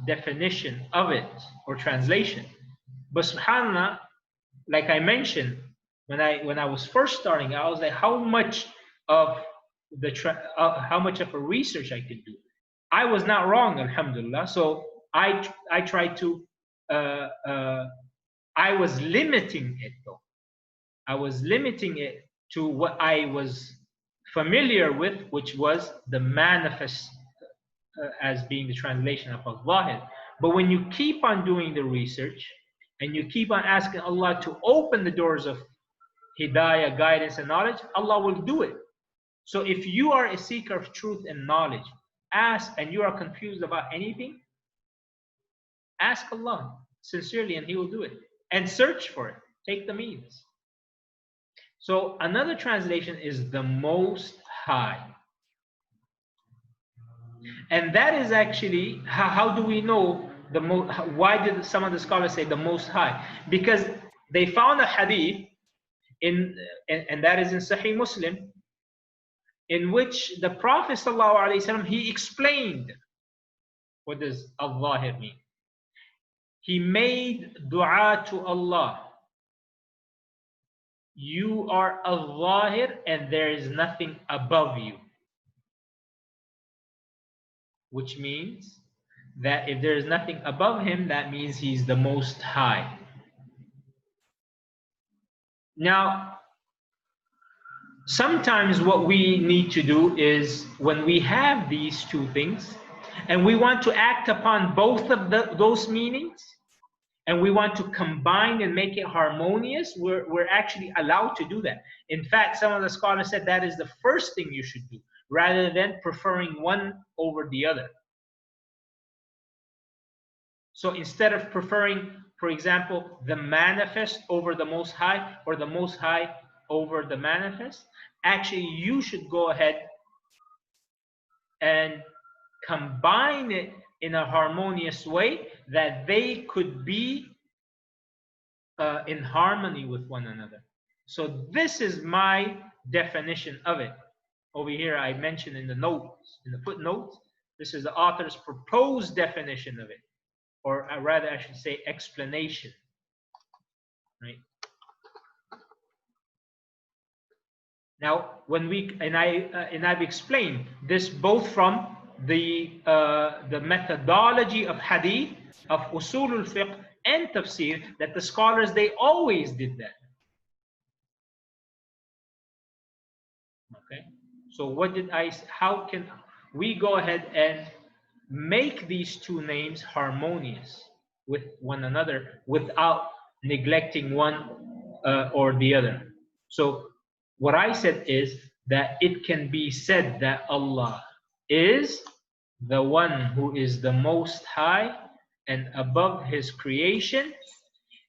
definition of it or translation. But subhanAllah, like I mentioned, when I was first starting, I was like, how much of a research I could do? I was not wrong, alhamdulillah. So I tried to I was limiting it though. I was limiting it to what I was familiar with, which was the manifest as being the translation of Al-Zaahir. But when you keep on doing the research and you keep on asking Allah to open the doors of hidayah, guidance, and knowledge, Allah will do it. So if you are a seeker of truth and knowledge, ask and you are confused about anything, ask Allah sincerely and He will do it. And search for it. Take the means. So another translation is the Most High. And that is actually, how do we know the most? Why did some of the scholars say the Most High? Because they found a hadith and that is in Sahih Muslim, in which the Prophet ﷺ, he explained what does Al-Zaahir mean. He made dua to Allah. You are Al-Zaahir and there is nothing above you. Which means that if there is nothing above him, that means he's the Most High. Now, sometimes what we need to do is when we have these two things and we want to act upon both of those meanings and we want to combine and make it harmonious, we're actually allowed to do that. In fact, some of the scholars said that is the first thing you should do rather than preferring one over the other. So instead of preferring, for example, the manifest over the Most High or the Most High over the manifest, actually you should go ahead and combine it in a harmonious way that they could be in harmony with one another. So this is my definition of it. Over here I mentioned in the notes, in the footnotes, this is the author's proposed definition of it. Or rather, I should say, explanation, right? Now, when I've explained this both from the methodology of hadith, of usul al-fiqh and tafsir, that the scholars, they always did that. Okay, so how can we go ahead and make these two names harmonious with one another without neglecting one or the other? So what I said is that it can be said that Allah is the one who is the Most High and above His creation,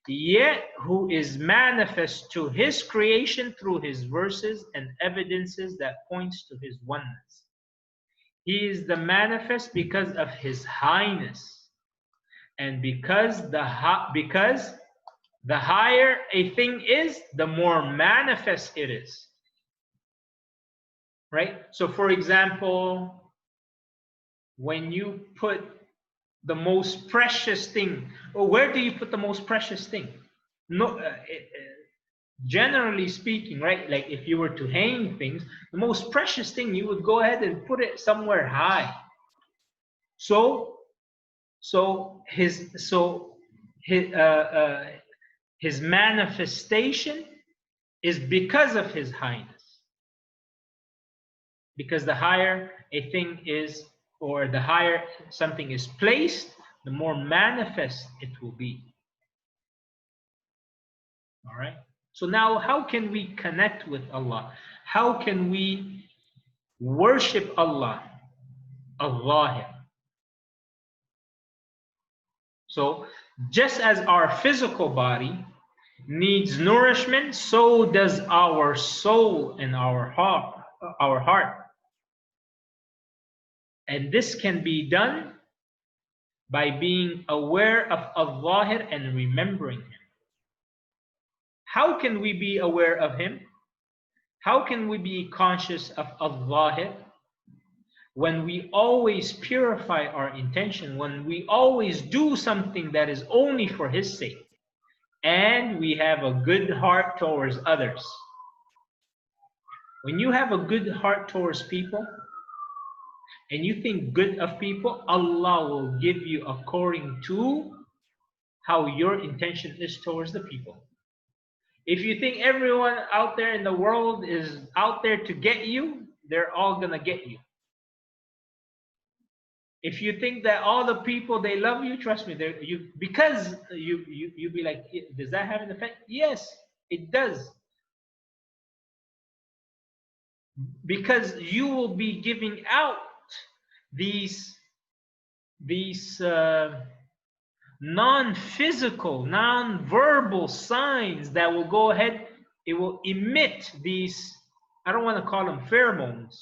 yet who is manifest to His creation through His verses and evidences that points to His oneness. He is the manifest because of His highness, and because the higher a thing is, the more manifest it is. Right? So for example, when you put the most precious thing, or where do you put the most precious thing? No, generally speaking, right? Like if you were to hang things, the most precious thing, you would go ahead and put it somewhere high. So his manifestation is because of His highness. Because the higher a thing is, or the higher something is placed, the more manifest it will be. All right. So now, how can we connect with Allah? How can we worship Allah? Al-Zaahir. So, just as our physical body needs nourishment, so does our soul and our heart. And this can be done by being aware of Al-Zaahir and remembering Him. How can we be aware of Him? How can we be conscious of Al-Zaahir? When we always purify our intention, when we always do something that is only for His sake, and we have a good heart towards others. When you have a good heart towards people, and you think good of people, Allah will give you according to how your intention is towards the people. If you think everyone out there in the world is out there to get you, they're all gonna get you. If you think that all the people, they love you, trust me, because you be like, does that have an effect? Yes, it does. Because you will be giving out these non-physical, non-verbal signs that will go ahead, it will emit these, I don't want to call them pheromones,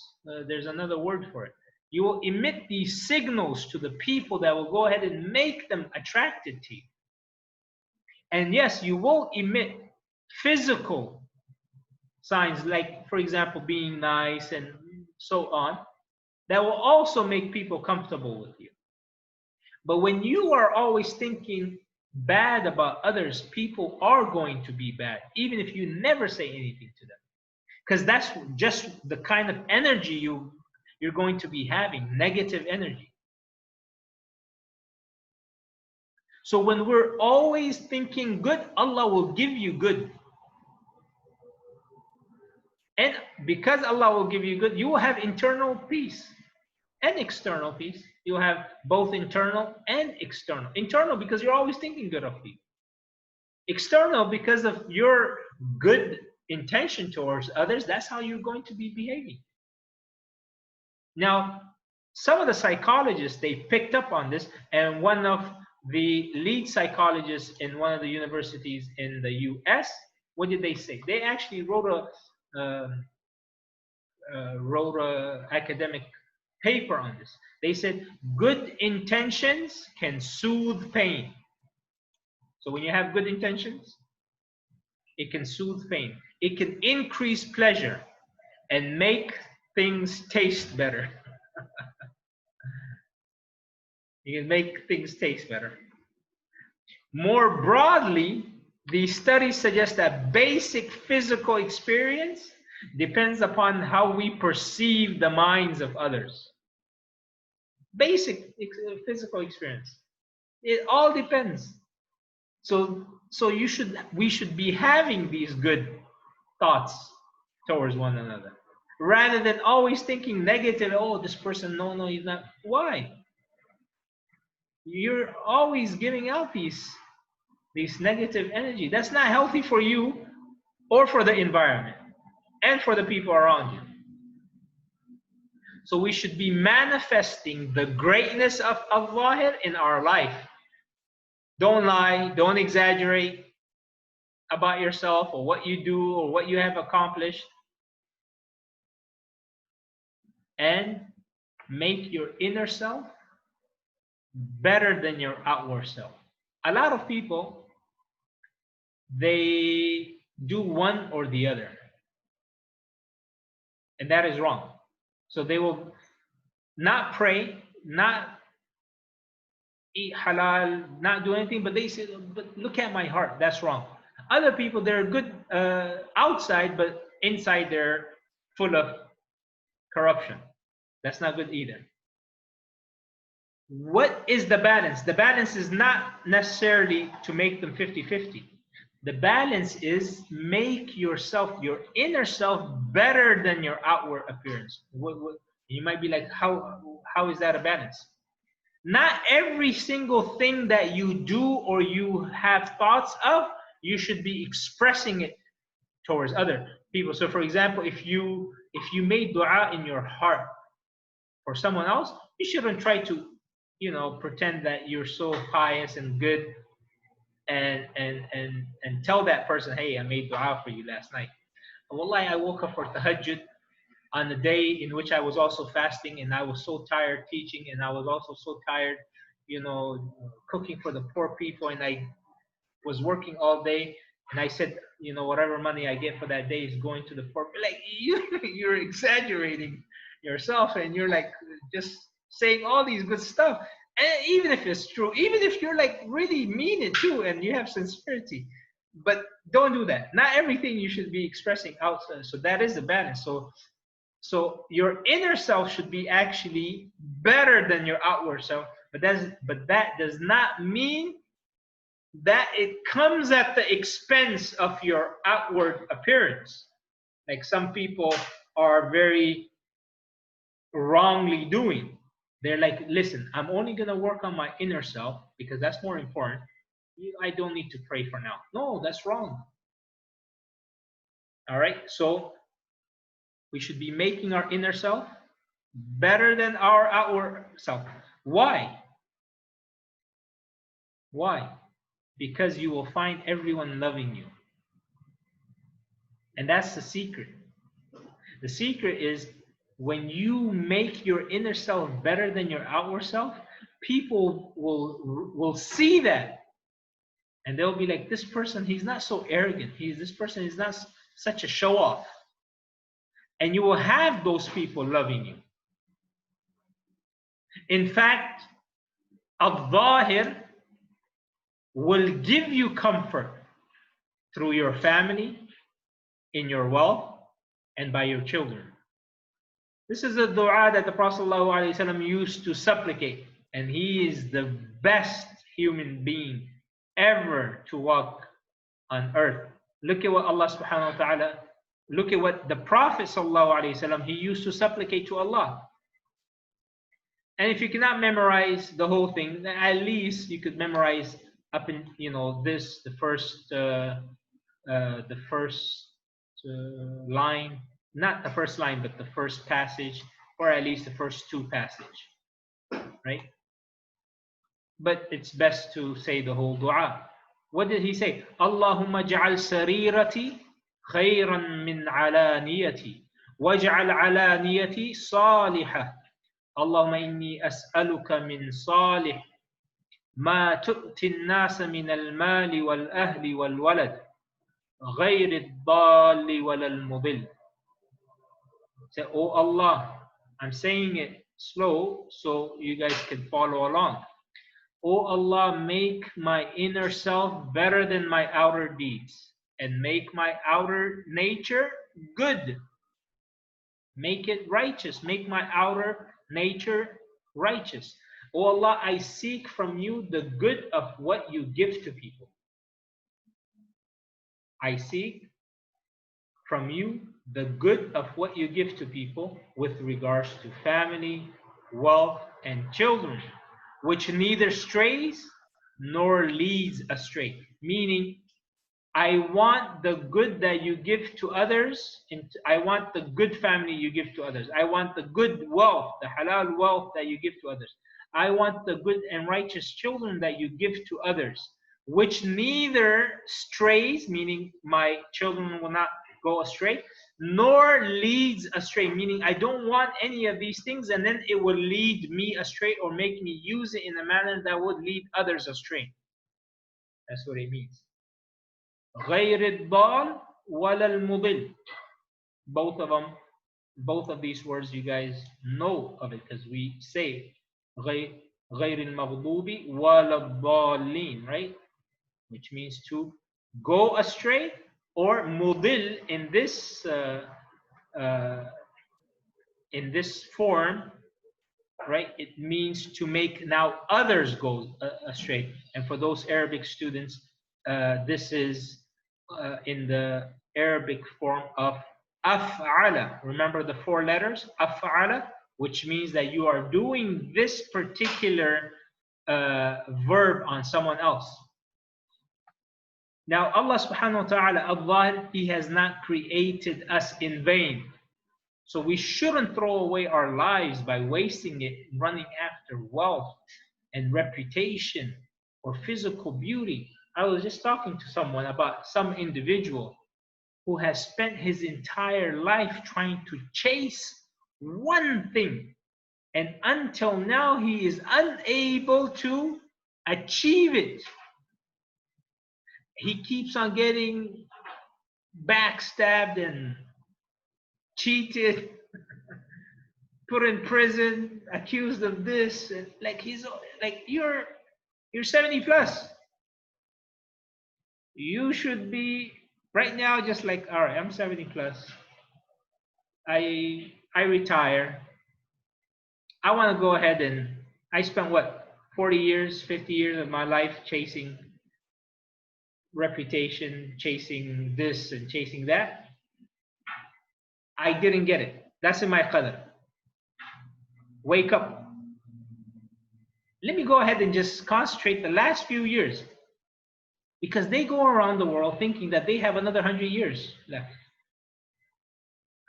there's another word for it. You will emit these signals to the people that will go ahead and make them attracted to you. And yes, you will emit physical signs, like, for example, being nice and so on, that will also make people comfortable with you. But when you are always thinking bad about others, people are going to be bad, even if you never say anything to them. Because that's just the kind of energy you're going to be having, negative energy. So when we're always thinking good, Allah will give you good. And because Allah will give you good, you will have internal peace and external peace. You will have both internal and external. Internal because you're always thinking good of people. External because of your good intention towards others. That's how you're going to be behaving. Now, some of the psychologists, they picked up on this, and one of the lead psychologists in one of the universities in the US, what did they say? They actually wrote a academic paper on this. They said good intentions can soothe pain. So when you have good intentions, it can soothe pain. It can increase pleasure and make things taste better. You can make things taste better. More broadly, these studies suggest that basic physical experience depends upon how we perceive the minds of others. Basic physical experience. It all depends. So we should be having these good thoughts towards one another, rather than always thinking negative. Oh, this person, no, he's not. Why? You're always giving out these negative energy. That's not healthy for you or for the environment and for the people around you. So we should be manifesting the greatness of Al-Zaahir in our life. Don't lie, don't exaggerate about yourself or what you do or what you have accomplished. And make your inner self better than your outward self. A lot of people, they do one or the other. And that is wrong. So they will not pray, not eat halal, not do anything, but they say, but look at my heart. That's wrong. Other people, they're good outside, but inside they're full of corruption. That's not good either. What is the balance? The balance is not necessarily to make them 50-50. The balance is make yourself, your inner self, better than your outward appearance. You might be like, how is that a balance? Not every single thing that you do or you have thoughts of, you should be expressing it towards other people. So for example, if you made dua in your heart for someone else, you shouldn't try to, pretend that you're so pious and good and tell that person, hey, I made dua for you last night. Wallahi, I woke up for tahajjud on the day in which I was also fasting, and I was so tired teaching, and I was also so tired, cooking for the poor people, and I was working all day, and I said, whatever money I get for that day is going to the poor. Like you're exaggerating yourself, and you're like just saying all these good stuff. And even if it's true, even if you're like really mean it too, and you have sincerity, but don't do that. Not everything you should be expressing outside. So that is the balance. So your inner self should be actually better than your outward self, but that does not mean that it comes at the expense of your outward appearance. Like some people are very wrongly doing. They're like, listen, I'm only going to work on my inner self because that's more important. I don't need to pray for now. No, that's wrong. All right. So we should be making our inner self better than our outward self. Why? Why? Because you will find everyone loving you. And that's the secret. The secret is when you make your inner self better than your outward self, people will see that. And they'll be like, this person, he's not so arrogant. This person is not such a show off. And you will have those people loving you. In fact, Al-Zaahir will give you comfort through your family, in your wealth, and by your children. This is a dua that the Prophet ﷺ used to supplicate, and he is the best human being ever to walk on earth. Look at what Allah subhanahu wa ta'ala, look at what the Prophet ﷺ, he used to supplicate to Allah. And if you cannot memorize the whole thing, then at least you could memorize up in, this, the first line, not the first line, but the first passage, or at least the first two passages, right? But it's best to say the whole dua. What did he say? Allahumma ja'al sarirati khayran min alaniyati waj'al alaniyati salihah. Allahumma inni as'aluka min salih ma tu'ti an-nasa min al-mali wal-ahli wal-walad غير الضال ولا المضل. Say, oh Allah, I'm saying it slow so you guys can follow along. Oh Allah, make my inner self better than my outer deeds, and make my outer nature good. Make it righteous. Make my outer nature righteous. Oh Allah, I seek from you the good of what you give to people. I seek from you the good of what you give to people with regards to family, wealth, and children, which neither strays nor leads astray. Meaning, I want the good that you give to others, and I want the good family you give to others. I want the good wealth, the halal wealth that you give to others. I want the good and righteous children that you give to others, which neither strays, meaning my children will not go astray, nor leads astray, meaning I don't want any of these things and then it will lead me astray or make me use it in a manner that would lead others astray. That's what it means. غير الضال ولا المضل. Both of these words you guys know of it because we say غير المغضوب ولا الضالين, right? Which means to go astray, or mudil in this form, right? It means to make now others go astray. And for those Arabic students, this is in the Arabic form of af'ala. Remember the four letters, af'ala, which means that you are doing this particular verb on someone else. Now, Allah subhanahu wa ta'ala, Al-Zaahir, He has not created us in vain. So we shouldn't throw away our lives by wasting it running after wealth and reputation or physical beauty. I was just talking to someone about some individual who has spent his entire life trying to chase one thing. And until now, he is unable to achieve it. He keeps on getting backstabbed and cheated, put in prison, accused of this, and like he's like you're 70 plus. You should be right now just like, all right, I'm 70 plus. I retire. I want to go ahead and I spent what 40 years, 50 years of my life chasing reputation, chasing this and chasing that. I didn't get it. That's in my qadr. Wake up. Let me go ahead and just concentrate the last few years, because they go around the world thinking that they have another 100 years left.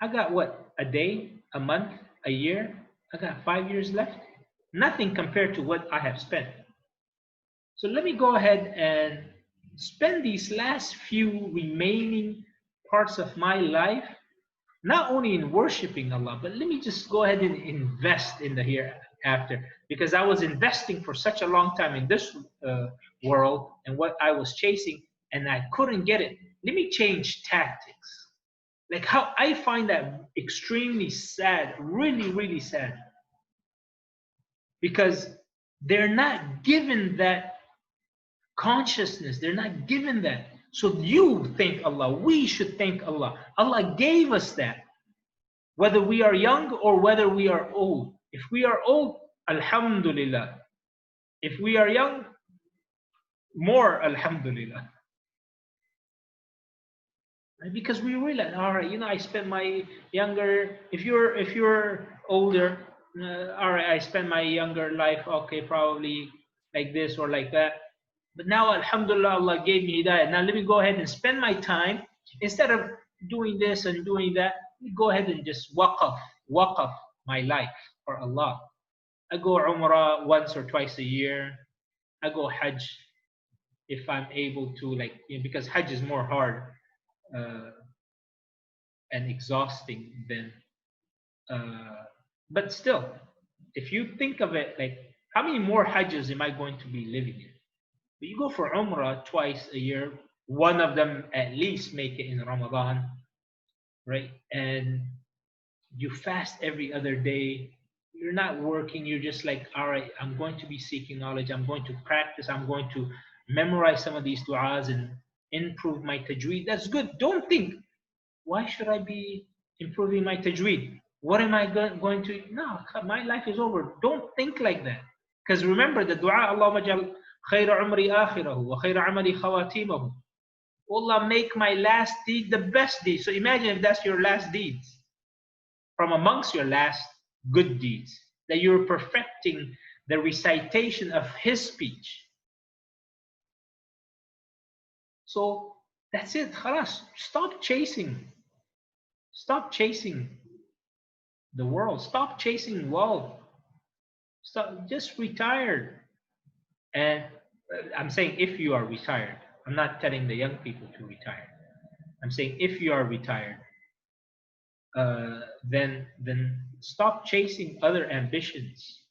I got what? A day, a month, a year, I got 5 years left. Nothing compared to what I have spent. So let me go ahead and spend these last few remaining parts of my life not only in worshiping Allah, but let me just go ahead and invest in the hereafter, because I was investing for such a long time in this world and what I was chasing, and I couldn't get it. Let me change tactics. Like how I find that extremely sad, really, really sad, because they're not given that consciousness. They're not given that. So you thank Allah. We should thank Allah. Allah gave us that. Whether we are young or whether we are old. If we are old, alhamdulillah. If we are young, more alhamdulillah. Right? Because we realize, all right, I spent my younger. If you're older, all right, I spent my younger life, okay, probably like this or like that. But now, alhamdulillah, Allah gave me hidayah. Now let me go ahead and spend my time instead of doing this and doing that. Go ahead and just waqaf my life for Allah. I go Umrah once or twice a year. I go Hajj if I'm able to, because Hajj is more hard and exhausting than. But still, if you think of it, like how many more Hajjs am I going to be living in? But you go for Umrah twice a year. One of them at least make it in Ramadan, right? And you fast every other day. You're not working. You're just like, all right, I'm going to be seeking knowledge. I'm going to practice. I'm going to memorize some of these du'as and improve my tajweed. That's good. Don't think, why should I be improving my tajweed? What am I going to? No, my life is over. Don't think like that. Because remember the dua, Allahumma jal khayra umri akhirahu wa khayra amali khawatimahu. Allah, make my last deed the best deed. So imagine if that's your last deeds. From amongst your last good deeds, that you're perfecting the recitation of His speech. So that's it. Khalas. Stop chasing. Stop chasing the world. Stop chasing wealth. Stop. Just retired. And I'm saying if you are retired. I'm not telling the young people to retire. I'm saying if you are retired, then stop chasing other ambitions.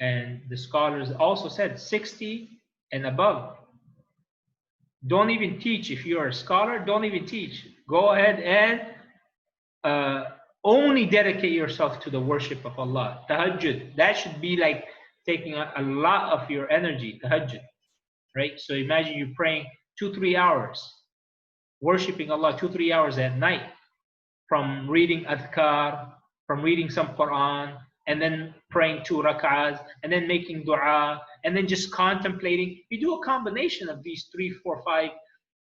And the scholars also said 60 and above. Don't even teach. If you're a scholar, don't even teach. Go ahead and only dedicate yourself to the worship of Allah. Tahajjud. That should be like taking a lot of your energy. Tahajjud. Right? So imagine you're praying 2-3 hours, worshiping Allah 2-3 hours at night, from reading adhkar, from reading some Quran, and then praying 2 rak'ahs, and then making dua, and then just contemplating. You do a combination of these 3, 4,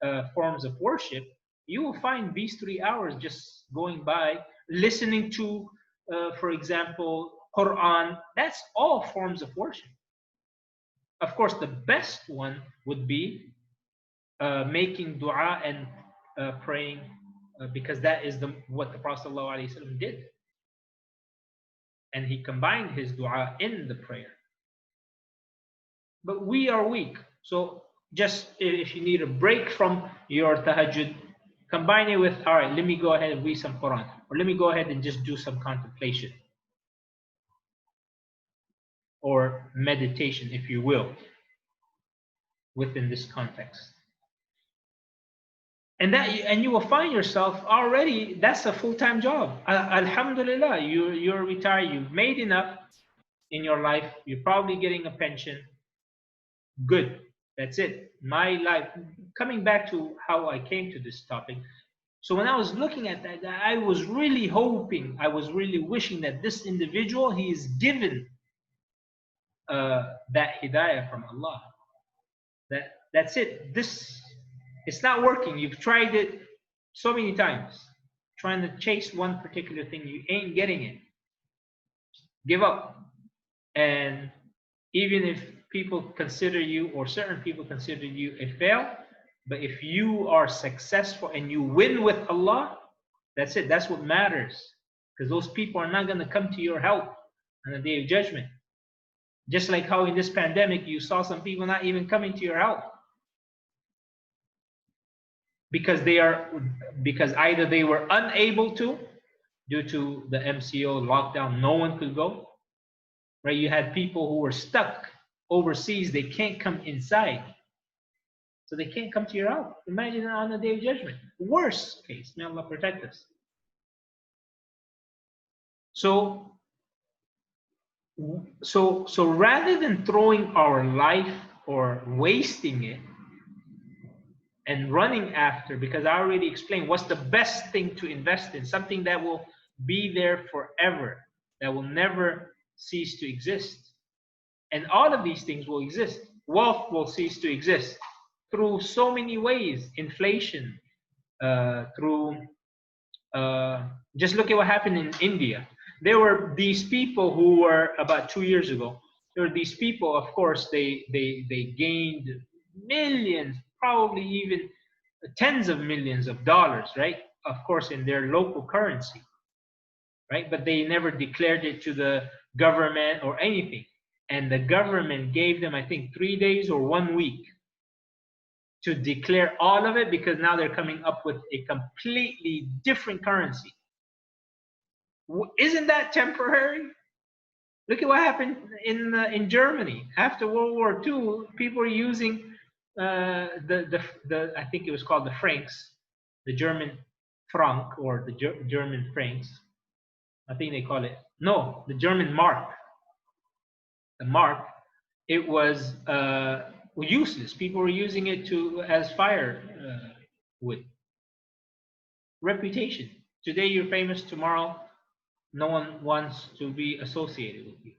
5 forms of worship, you will find these 3 hours just going by, listening to, for example, Quran. That's all forms of worship. Of course, the best one would be making dua and praying, because that is what the Prophet ﷺ did. And he combined his dua in the prayer. But we are weak. So just if you need a break from your tahajjud, combine it with, all right, let me go ahead and read some Quran. Or let me go ahead and just do some contemplation. Or meditation, if you will, within this context. And you will find yourself already, that's a full-time job. Alhamdulillah, you're retired, you've made enough in your life, you're probably getting a pension. Good, that's it. My life, coming back to how I came to this topic. So when I was looking at that, I was really hoping, I was really wishing that this individual, he is given that hidayah from Allah. That's it. It's not working. You've tried it so many times, trying to chase one particular thing. You ain't getting it. Give up. And even if people consider you, or certain people consider you a fail, but if you are successful and you win with Allah, that's it. That's what matters. because those people are not going to come to your help on the day of judgment. Just like how in this pandemic, you saw some people not even coming to your help. Because either they were unable to, due to the MCO lockdown, no one could go. Right? You had people who were stuck overseas, they can't come inside. So they can't come to your help. Imagine on the day of judgment. Worst case, may Allah protect us. So rather than throwing our life or wasting it and running after, because I already explained what's the best thing to invest in, something that will be there forever, that will never cease to exist. And all of these things will exist. Wealth will cease to exist through so many ways. Inflation, just look at what happened in India. There were these people who were, about 2 years ago, there were these people, of course, they gained millions, probably even tens of millions of dollars, right? Of course, in their local currency, right? But they never declared it to the government or anything. And the government gave them, I think, 3 days or 1 week to declare all of it, because now they're coming up with a completely different currency. Isn't that temporary? Look at what happened in Germany after World War II. People are using the I think it was called the francs, the German franc, or the German francs. I think they call it, no, the German mark. The mark. It was useless. People were using it as firewood. Reputation. Today you're famous. Tomorrow, no one wants to be associated with you.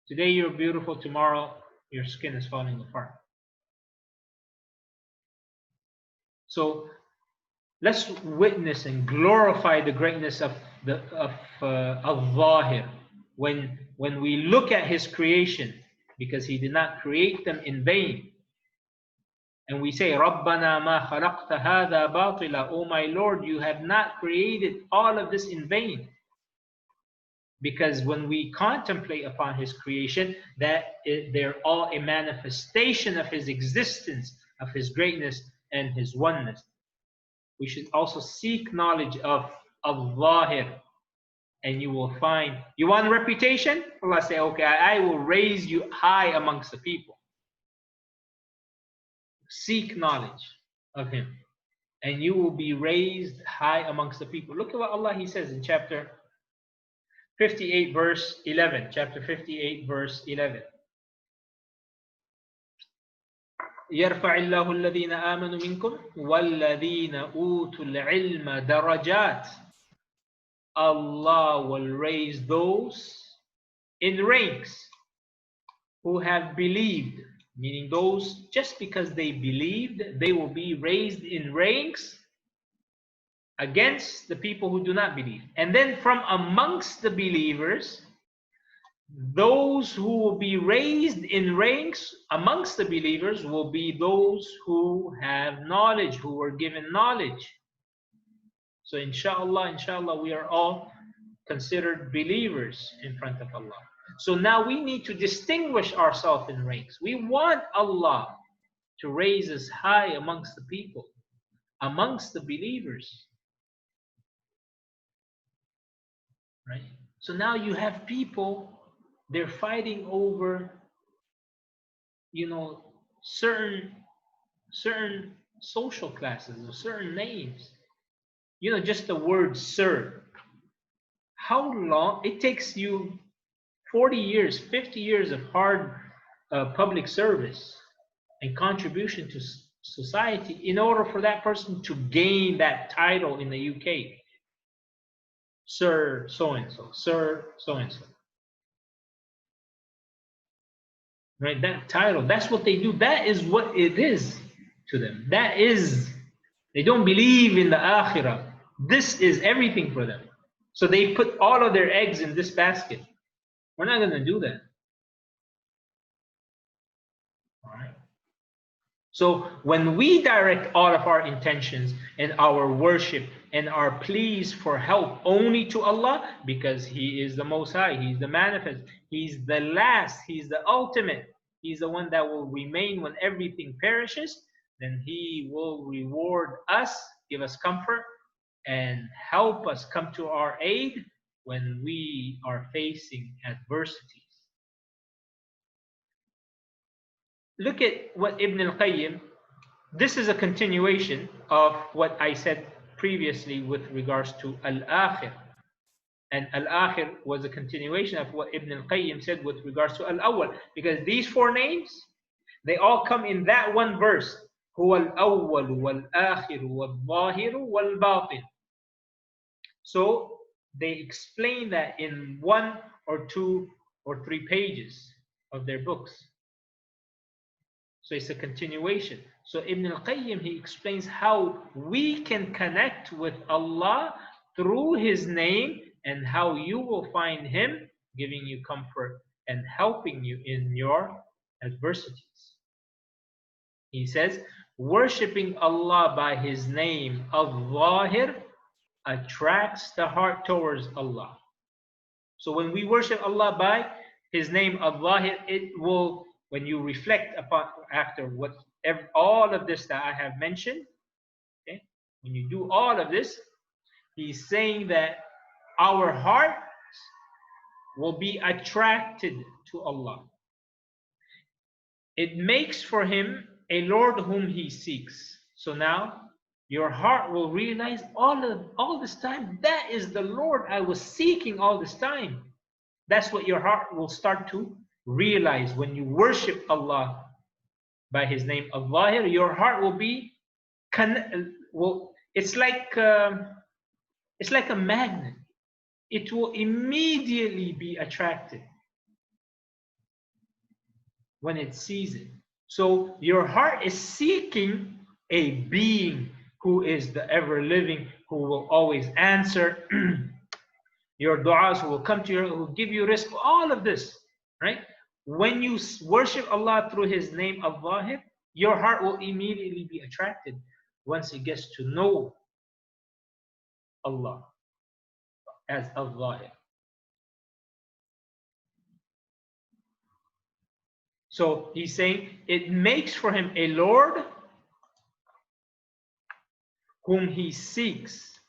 Today you're beautiful. Tomorrow, your skin is falling apart. So let's witness and glorify the greatness of Al-Zaahir when we look at his creation, because he did not create them in vain. And we say, Rabbana ma khalaqta hadha batila, oh my Lord, you have not created all of this in vain. Because when we contemplate upon his creation, they're all a manifestation of his existence, of his greatness and his oneness. We should also seek knowledge of Al-Zaahir, and you will find, you want reputation? Allah say, okay, I will raise you high amongst the people. Seek knowledge of him, and you will be raised high amongst the people. Look at what Allah, he says in chapter 58 verse 11. Chapter 58 verse 11. يرفع الله الذين آمنوا منكم والذين أوتوا العلم درجات. Allah will raise those in ranks who have believed, meaning those, just because they believed, they will be raised in ranks against the people who do not believe. And then from amongst the believers, those who will be raised in ranks amongst the believers will be those who have knowledge, who were given knowledge. So inshallah, we are all considered believers in front of Allah. So now we need to distinguish ourselves in ranks. We want Allah to raise us high amongst the people, amongst the believers. Right? So now you have people, they're fighting over, certain social classes or certain names. Just the word sir. How long? It takes you 40 years, 50 years of hard public service and contribution to society in order for that person to gain that title in the UK. Sir so-and-so, sir so-and-so. Right, that title, that's what they do. That is what it is to them. They don't believe in the akhirah. This is everything for them. So they put all of their eggs in this basket. We're not going to do that. All right. So when we direct all of our intentions and our worship and our pleas for help only to Allah, because He is the Most High, He's the Manifest, He's the last, He's the ultimate, He's the one that will remain when everything perishes, then He will reward us, give us comfort, and help us come to our aid when we are facing adversities. Look at what Ibn al-Qayyim, this is a continuation of what I said previously with regards to Al-Aakhir. And Al-Akhir was a continuation of what Ibn al-Qayyim said with regards to Al-Awwal. Because these four names, they all come in that one verse. هو الأول والآخر والظاهر والباطن. So they explain that in 1 or 2 or 3 pages of their books. So it's a continuation. So Ibn al-Qayyim, he explains how we can connect with Allah through His name, and how you will find Him giving you comfort and helping you in your adversities. He says, worshipping Allah by His name, Al-Zaahir, attracts the heart towards Allah. So when we worship Allah by His name, Al-Zaahir, it will, when you reflect upon after all of this that I have mentioned, okay, when you do all of this, he's saying that our hearts will be attracted to Allah. It makes for Him a Lord whom He seeks. So now your heart will realize all this time, that is the Lord I was seeking all this time. That's what your heart will start to realize when you worship Allah by His name, Al-Zaahir. Your heart will be it's like a magnet. It will immediately be attracted when it sees it. So your heart is seeking a being who is the ever-living, who will always answer your du'as, who will come to you, who will give you rizq, all of this, right? When you worship Allah through His name, Al-Zaahir, your heart will immediately be attracted once it gets to know Allah as Al-Zaahir. So he's saying it makes for him a Lord whom he seeks,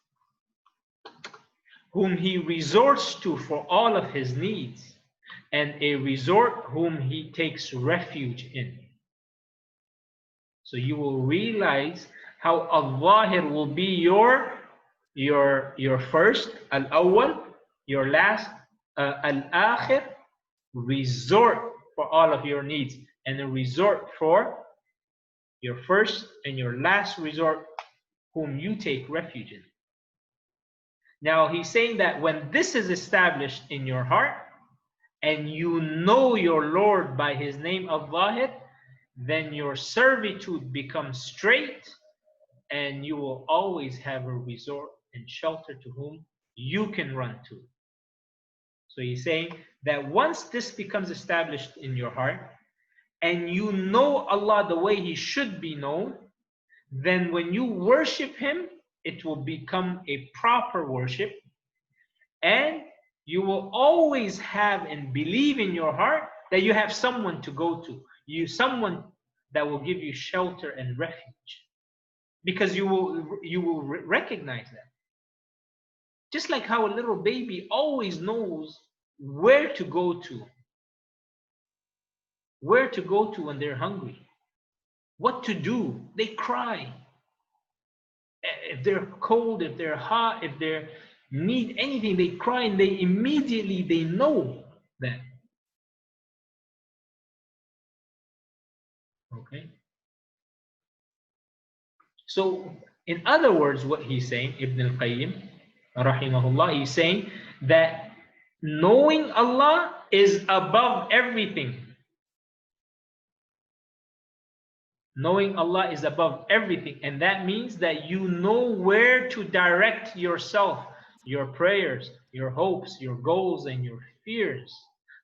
whom he resorts to for all of his needs, and a resort whom he takes refuge in. So you will realize how Al-Zaahir will be your first, Al-Awwal, your last, Al-Aakhir, resort for all of your needs, and a resort for your first and your last resort, whom you take refuge in. Now he's saying that when this is established in your heart, and you know your Lord by His name, Al-Zaahir, then your servitude becomes straight, and you will always have a resort and shelter to whom you can run to. So he's saying that once this becomes established in your heart, and you know Allah the way He should be known, then when you worship Him, it will become a proper worship, and you will always have and believe in your heart that you have someone to go to, someone that will give you shelter and refuge, because you will recognize that. Just like how a little baby always knows where to go to when they're hungry, what to do. They cry. If they're cold, if they're hot, if they need anything, they cry, and they know that. Okay. So in other words, what he's saying, Ibn al-Qayyim, rahimahullah, he's saying that knowing Allah is above everything. Knowing Allah is above everything, and that means that you know where to direct yourself, your prayers, your hopes, your goals, and your fears.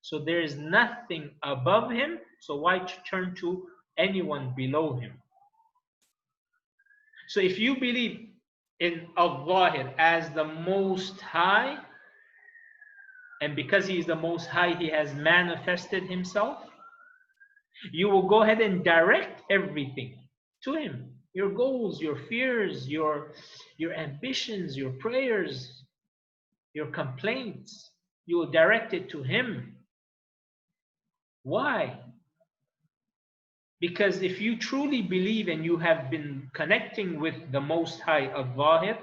So there is nothing above Him, so why turn to anyone below Him? So if you believe in Al-Zaahir as the Most High, and because he is the Most High, he has manifested himself, you will go ahead and direct everything to him. Your goals, your fears, your ambitions, your prayers, your complaints, you will direct it to him. Why? Because if you truly believe and you have been connecting with the Most High Al-Zahir,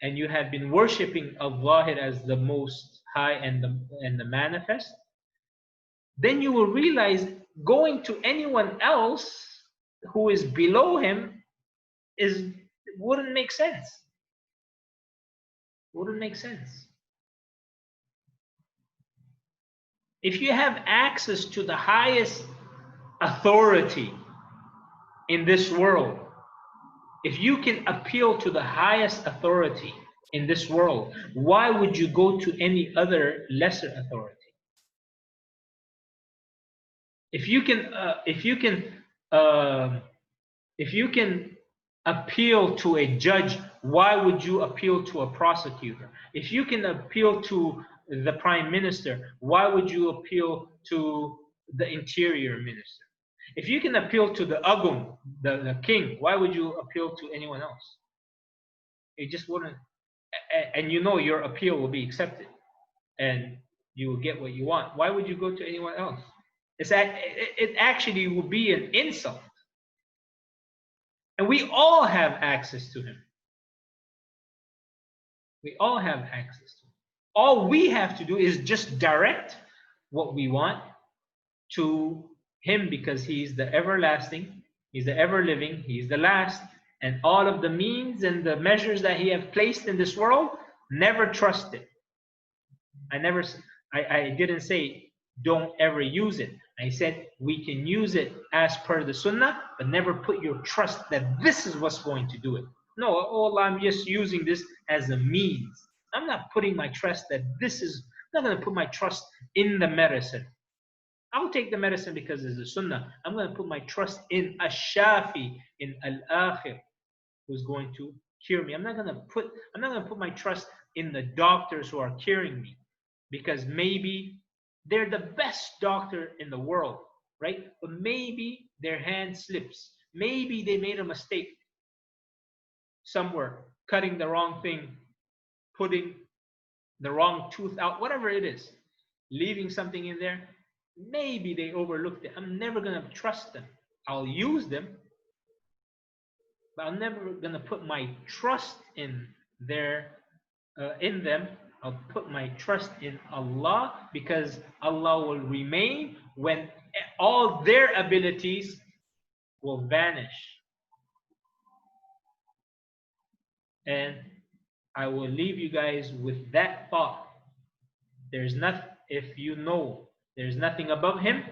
and you have been worshipping Al-Zahir as the Most High and the Manifest, then you will realize going to anyone else who is below him wouldn't make sense. Wouldn't make sense. If you have access to the highest authority in this world, if you can appeal to the highest authority in this world, why would you go to any other lesser authority? If you can appeal to a judge, why would you appeal to a prosecutor? If you can appeal to the prime minister, why would you appeal to the interior minister? If you can appeal to the Agum, the king, why would you appeal to anyone else? It just wouldn't. And you know your appeal will be accepted and you will get what you want. Why would you go to anyone else? It actually will be an insult. And we all have access to him. We all have access to him. All we have to do is just direct what we want to him, because he's the everlasting, he's the ever living, he's the last, and all of the means and the measures that he has placed in this world, never trust it. I didn't say don't ever use it. I said we can use it as per the sunnah, but never put your trust that this is what's going to do it. No, oh, I'm just using this as a means. I'm not putting my trust that I'm not going to put my trust in the medicine. I'll take the medicine because it's a sunnah. I'm going to put my trust in Ash-Shafi, in Al-Aakhir, who's going to cure me. I'm not going to put my trust in the doctors who are curing me, because maybe they're the best doctor in the world, right? But maybe their hand slips. Maybe they made a mistake somewhere, cutting the wrong thing, putting the wrong tooth out, whatever it is, leaving something in there. Maybe they overlooked it. I'm never going to trust them. I'll use them, but I'm never going to put my trust in them. I'll put my trust in Allah, because Allah will remain when all their abilities will vanish. And I will leave you guys with that thought. If you know there's nothing above him,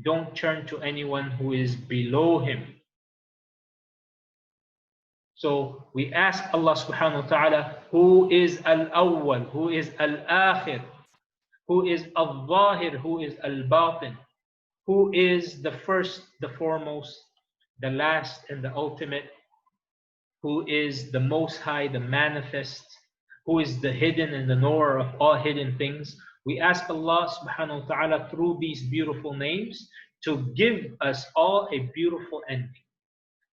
don't turn to anyone who is below him. So we ask Allah subhanahu wa ta'ala, who is Al-Awwal, who is Al-Akhir, who is Al-Zahir, who is Al-Batin, who is the first, the foremost, the last and the ultimate, who is the Most High, the Manifest, who is the hidden and the knower of all hidden things. We ask Allah subhanahu wa ta'ala through these beautiful names to give us all a beautiful ending,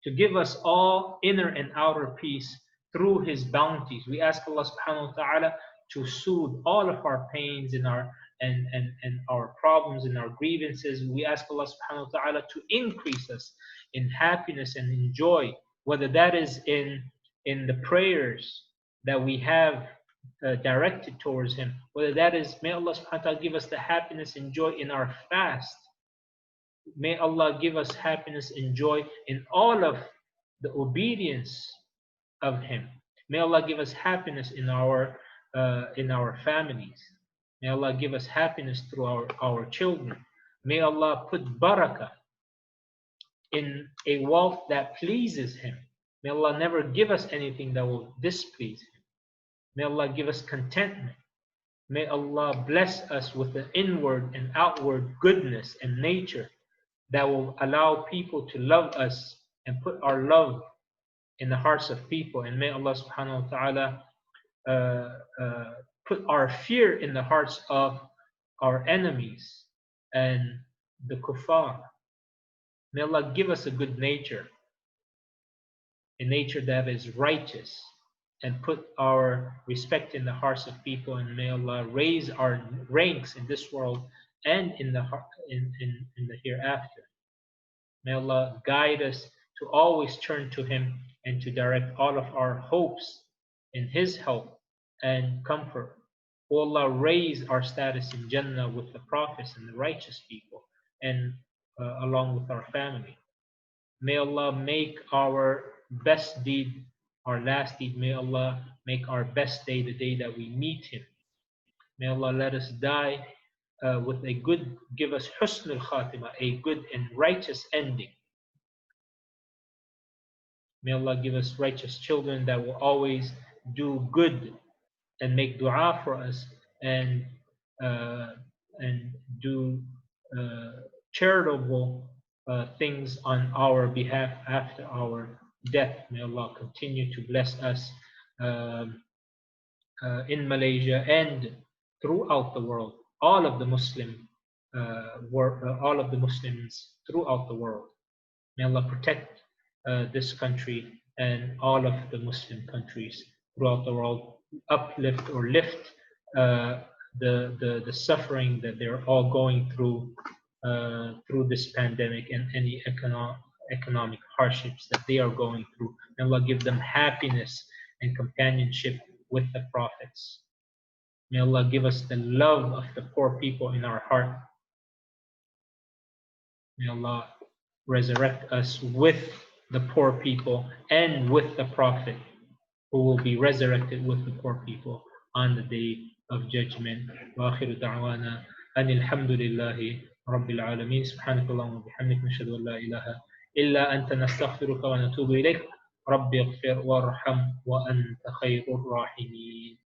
to give us all inner and outer peace through his bounties. We ask Allah subhanahu wa ta'ala to soothe all of our pains and our problems and our grievances. We ask Allah subhanahu wa ta'ala to increase us in happiness and in joy, whether that is in the prayers that we have directed towards him, whether that is, may Allah subhanahu wa ta'ala give us the happiness and joy in our fast. May Allah give us happiness and joy in all of the obedience of him. May Allah give us happiness in our families. May Allah give us happiness through our children. May Allah put barakah in a wealth that pleases him. May Allah never give us anything that will displease him. May Allah give us contentment. May Allah bless us with the inward and outward goodness and nature that will allow people to love us and put our love in the hearts of people, and may Allah subhanahu wa ta'ala put our fear in the hearts of our enemies and the kuffar. May Allah give us a good nature, a nature that is righteous, and put our respect in the hearts of people, and may Allah raise our ranks in this world and in the hereafter. May Allah guide us to always turn to Him and to direct all of our hopes in His help and comfort. O Allah, raise our status in Jannah with the prophets and the righteous people, and along with our family. May Allah make our best deed our last deed. May Allah make our best day the day that we meet Him. May Allah let us die with a good, give us husn al-khatima, a good and righteous ending. May Allah give us righteous children that will always do good and make dua for us, and do charitable things on our behalf after our death. May Allah continue to bless us in Malaysia and throughout the world, all of the Muslim all of the Muslims throughout the world. May Allah protect this country and all of the Muslim countries throughout the world, uplift or lift the suffering that they're all going through this pandemic and any economic hardships that they are going through. May Allah give them happiness and companionship with the prophets. May Allah give us the love of the poor people in our heart. May Allah resurrect us with the poor people and with the Prophet, who will be resurrected with the poor people on the day of judgment. وآخر دعوانا أن الحمد لله رب العالمين. سبحانك اللهم وبحمدك نشهد أن لا إله إلا أنت نستغفرك ونتوب إليك. رب اغفر وارحم وأنت خير الراحمين.